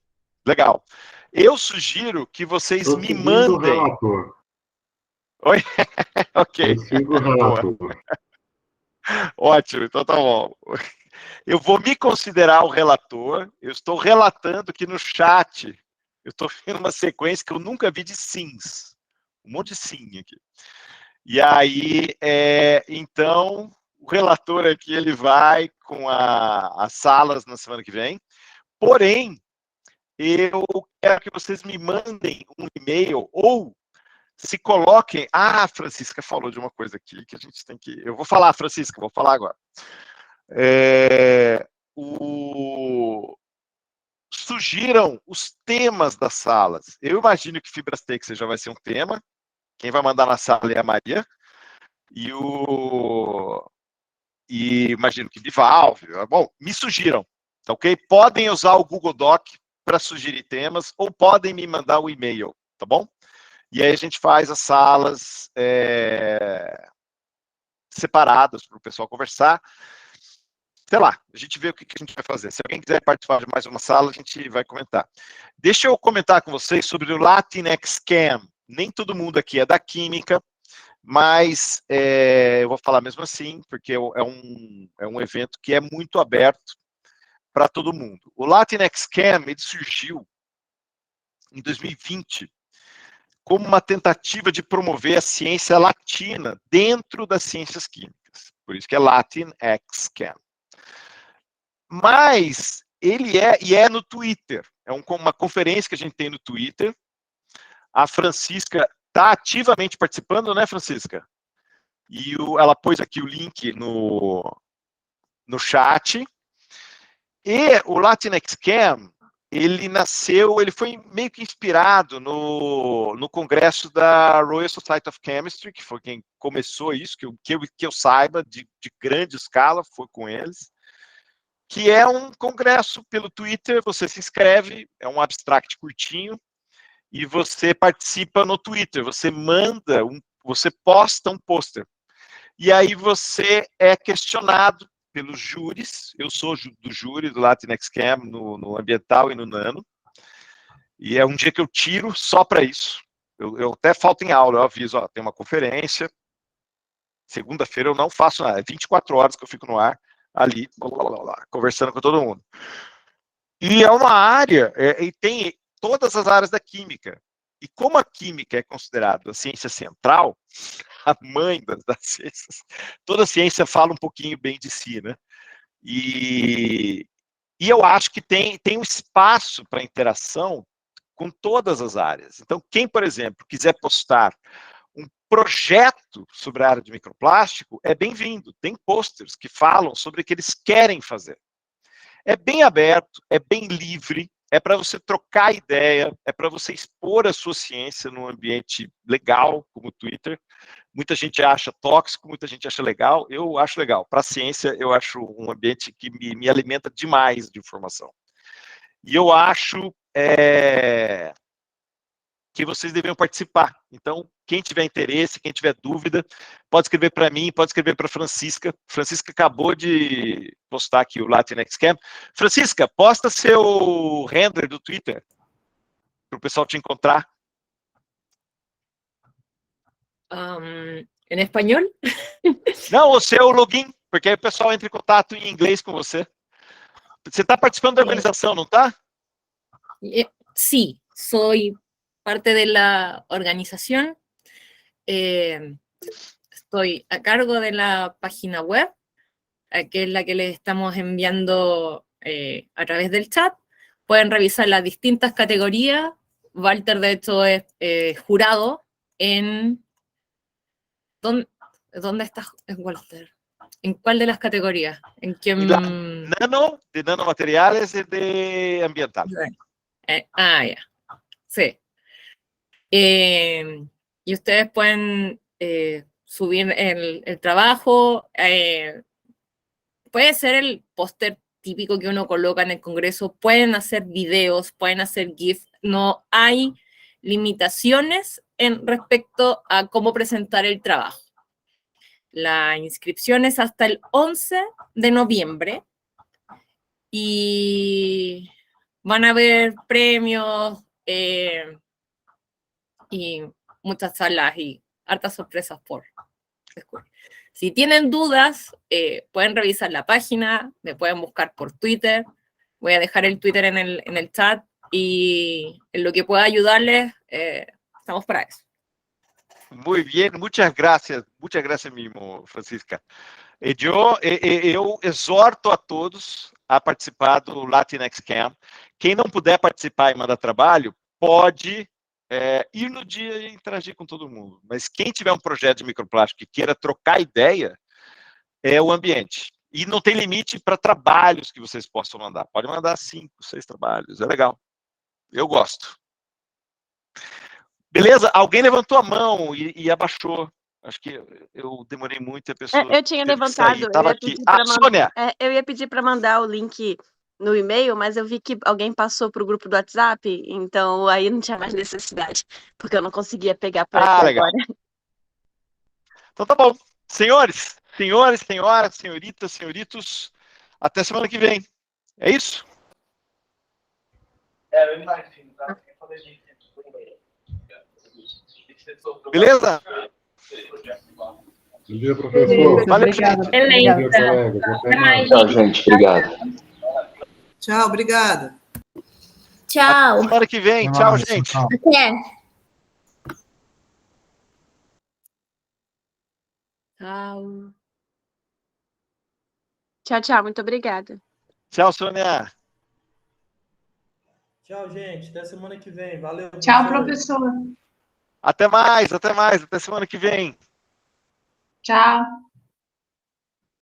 Legal. Eu sugiro que vocês me mandem... O relator. Oi? Ok. Eu sigo o relator. Ótimo, então tá bom. Eu vou me considerar o relator. Eu estou relatando que no chat eu estou vendo uma sequência que eu nunca vi de sims. Um monte de sim aqui. E aí, então, o relator aqui, ele vai com as salas na semana que vem. Porém, eu quero que vocês me mandem um e-mail ou se coloquem... Ah, a Francisca falou de uma coisa aqui que a gente tem que... Eu vou falar, Francisca, vou falar agora. Sugiram os temas das salas. Eu imagino que fibras têxteis já vai ser um tema. Quem vai mandar na sala é a Maria. E imagino que bivalve. Bom, me sugiram, tá ok? Podem usar o Google Doc para sugerir temas ou podem me mandar o e-mail, tá bom? E aí a gente faz as salas separadas para o pessoal conversar. sei lá, a gente vê o que a gente vai fazer. Se alguém quiser participar de mais uma sala, a gente vai comentar. Deixa eu comentar com vocês sobre o Latinx Cam. Nem todo mundo aqui é da química, mas eu vou falar mesmo assim, porque é um evento que é muito aberto para todo mundo. O Latinx Cam, ele surgiu em 2020 como uma tentativa de promover a ciência latina dentro das ciências químicas. Por isso que é Latinx Cam. Mas ele é no Twitter. É uma conferência que a gente tem no Twitter. A Francisca está ativamente participando, né, Francisca? E ela pôs aqui o link no chat. E o Latinx Cam, ele foi meio que inspirado no congresso da Royal Society of Chemistry, que foi quem começou isso, que eu saiba, de grande escala, foi com eles, que é um congresso pelo Twitter. Você se inscreve, é um abstract curtinho, e você participa no Twitter, você posta um pôster, e aí você é questionado pelos júris. Eu sou do júri do Latinx Cam no ambiental e no nano, e é um dia que eu tiro só para isso. Eu até falto em aula, eu aviso, tem uma conferência, segunda-feira eu não faço nada, é 24 horas que eu fico no ar, ali, conversando com todo mundo. E é uma área, e tem todas as áreas da química. E como a química é considerada a ciência central, a mãe das ciências, toda a ciência fala um pouquinho bem de si, né? E eu acho que tem um espaço para interação com todas as áreas. Então, quem, por exemplo, quiser postar um projeto sobre a área de microplástico, é bem-vindo. Tem posters que falam sobre o que eles querem fazer. É bem aberto, é bem livre, é para você trocar ideia, é para você expor a sua ciência num ambiente legal, como o Twitter. Muita gente acha tóxico, muita gente acha legal. Eu acho legal. Para a ciência, eu acho um ambiente que me alimenta demais de informação. E eu acho que vocês deveriam participar. Então, quem tiver interesse, quem tiver dúvida, pode escrever para mim, pode escrever para a Francisca. Francisca acabou de postar aqui o Latinx Cam. Francisca, posta seu handle do Twitter para o pessoal te encontrar. Em espanhol? Não, o seu login, porque aí o pessoal entra em contato em inglês com você. Você está participando da organização, não está? Sí, soy parte de la organización. Estoy a cargo de la página web, que es la que les estamos enviando a través del chat. Pueden revisar las distintas categorías. Walter, de hecho, es jurado en... ¿Dónde está Walter? ¿En cuál de las categorías? ¿En qué? De nanomateriales y de ambiental. Ya. Sí. Y ustedes pueden subir el trabajo. Puede ser el póster típico que uno coloca en el congreso. Pueden hacer videos, pueden hacer GIF. No hay limitaciones respecto a cómo presentar el trabajo. La inscripción es hasta el 11 de noviembre y van a haber premios y muchas salas y hartas sorpresas por descubrir. Si tienen dudas, pueden revisar la página, me pueden buscar por Twitter. Voy a dejar el Twitter en el chat y en lo que pueda ayudarles, estamos para eso. Muy bien, muchas gracias mesmo, Francisca. Eu exorto a todos a participar do Latinx Cam. Quem não puder participar e mandar trabalho, pode ir no dia e interagir com todo mundo. Mas quem tiver um projeto de microplástico e queira trocar ideia, é o ambiente. E não tem limite para trabalhos que vocês possam mandar. Pode mandar 5, 6 trabalhos, é legal. Eu gosto. Beleza? Alguém levantou a mão e abaixou. Acho que eu demorei muito e a pessoa. Eu tinha levantado. Estava aqui. Sônia! Eu ia pedir para mandar o link no e-mail, mas eu vi que alguém passou para o grupo do WhatsApp, então aí não tinha mais necessidade, porque eu não conseguia pegar por aqui legal. agora. Então tá bom. Senhores, senhoras, senhoritas, senhoritos, Até semana que vem. É isso? Eu imagino, tá? Beleza? Bom dia, professor. Valeu, gente. gente. Bom dia, colegas. Até mais. Tchau, gente. Obrigado. Tchau, obrigada. Tchau. Até semana que vem. Tchau, gente. Até. Tchau. Tchau, tchau. Muito obrigada. Tchau, Sônia. Tchau, gente. Até semana que vem. Valeu. Tchau, professor. Até mais. Até semana que vem. Tchau.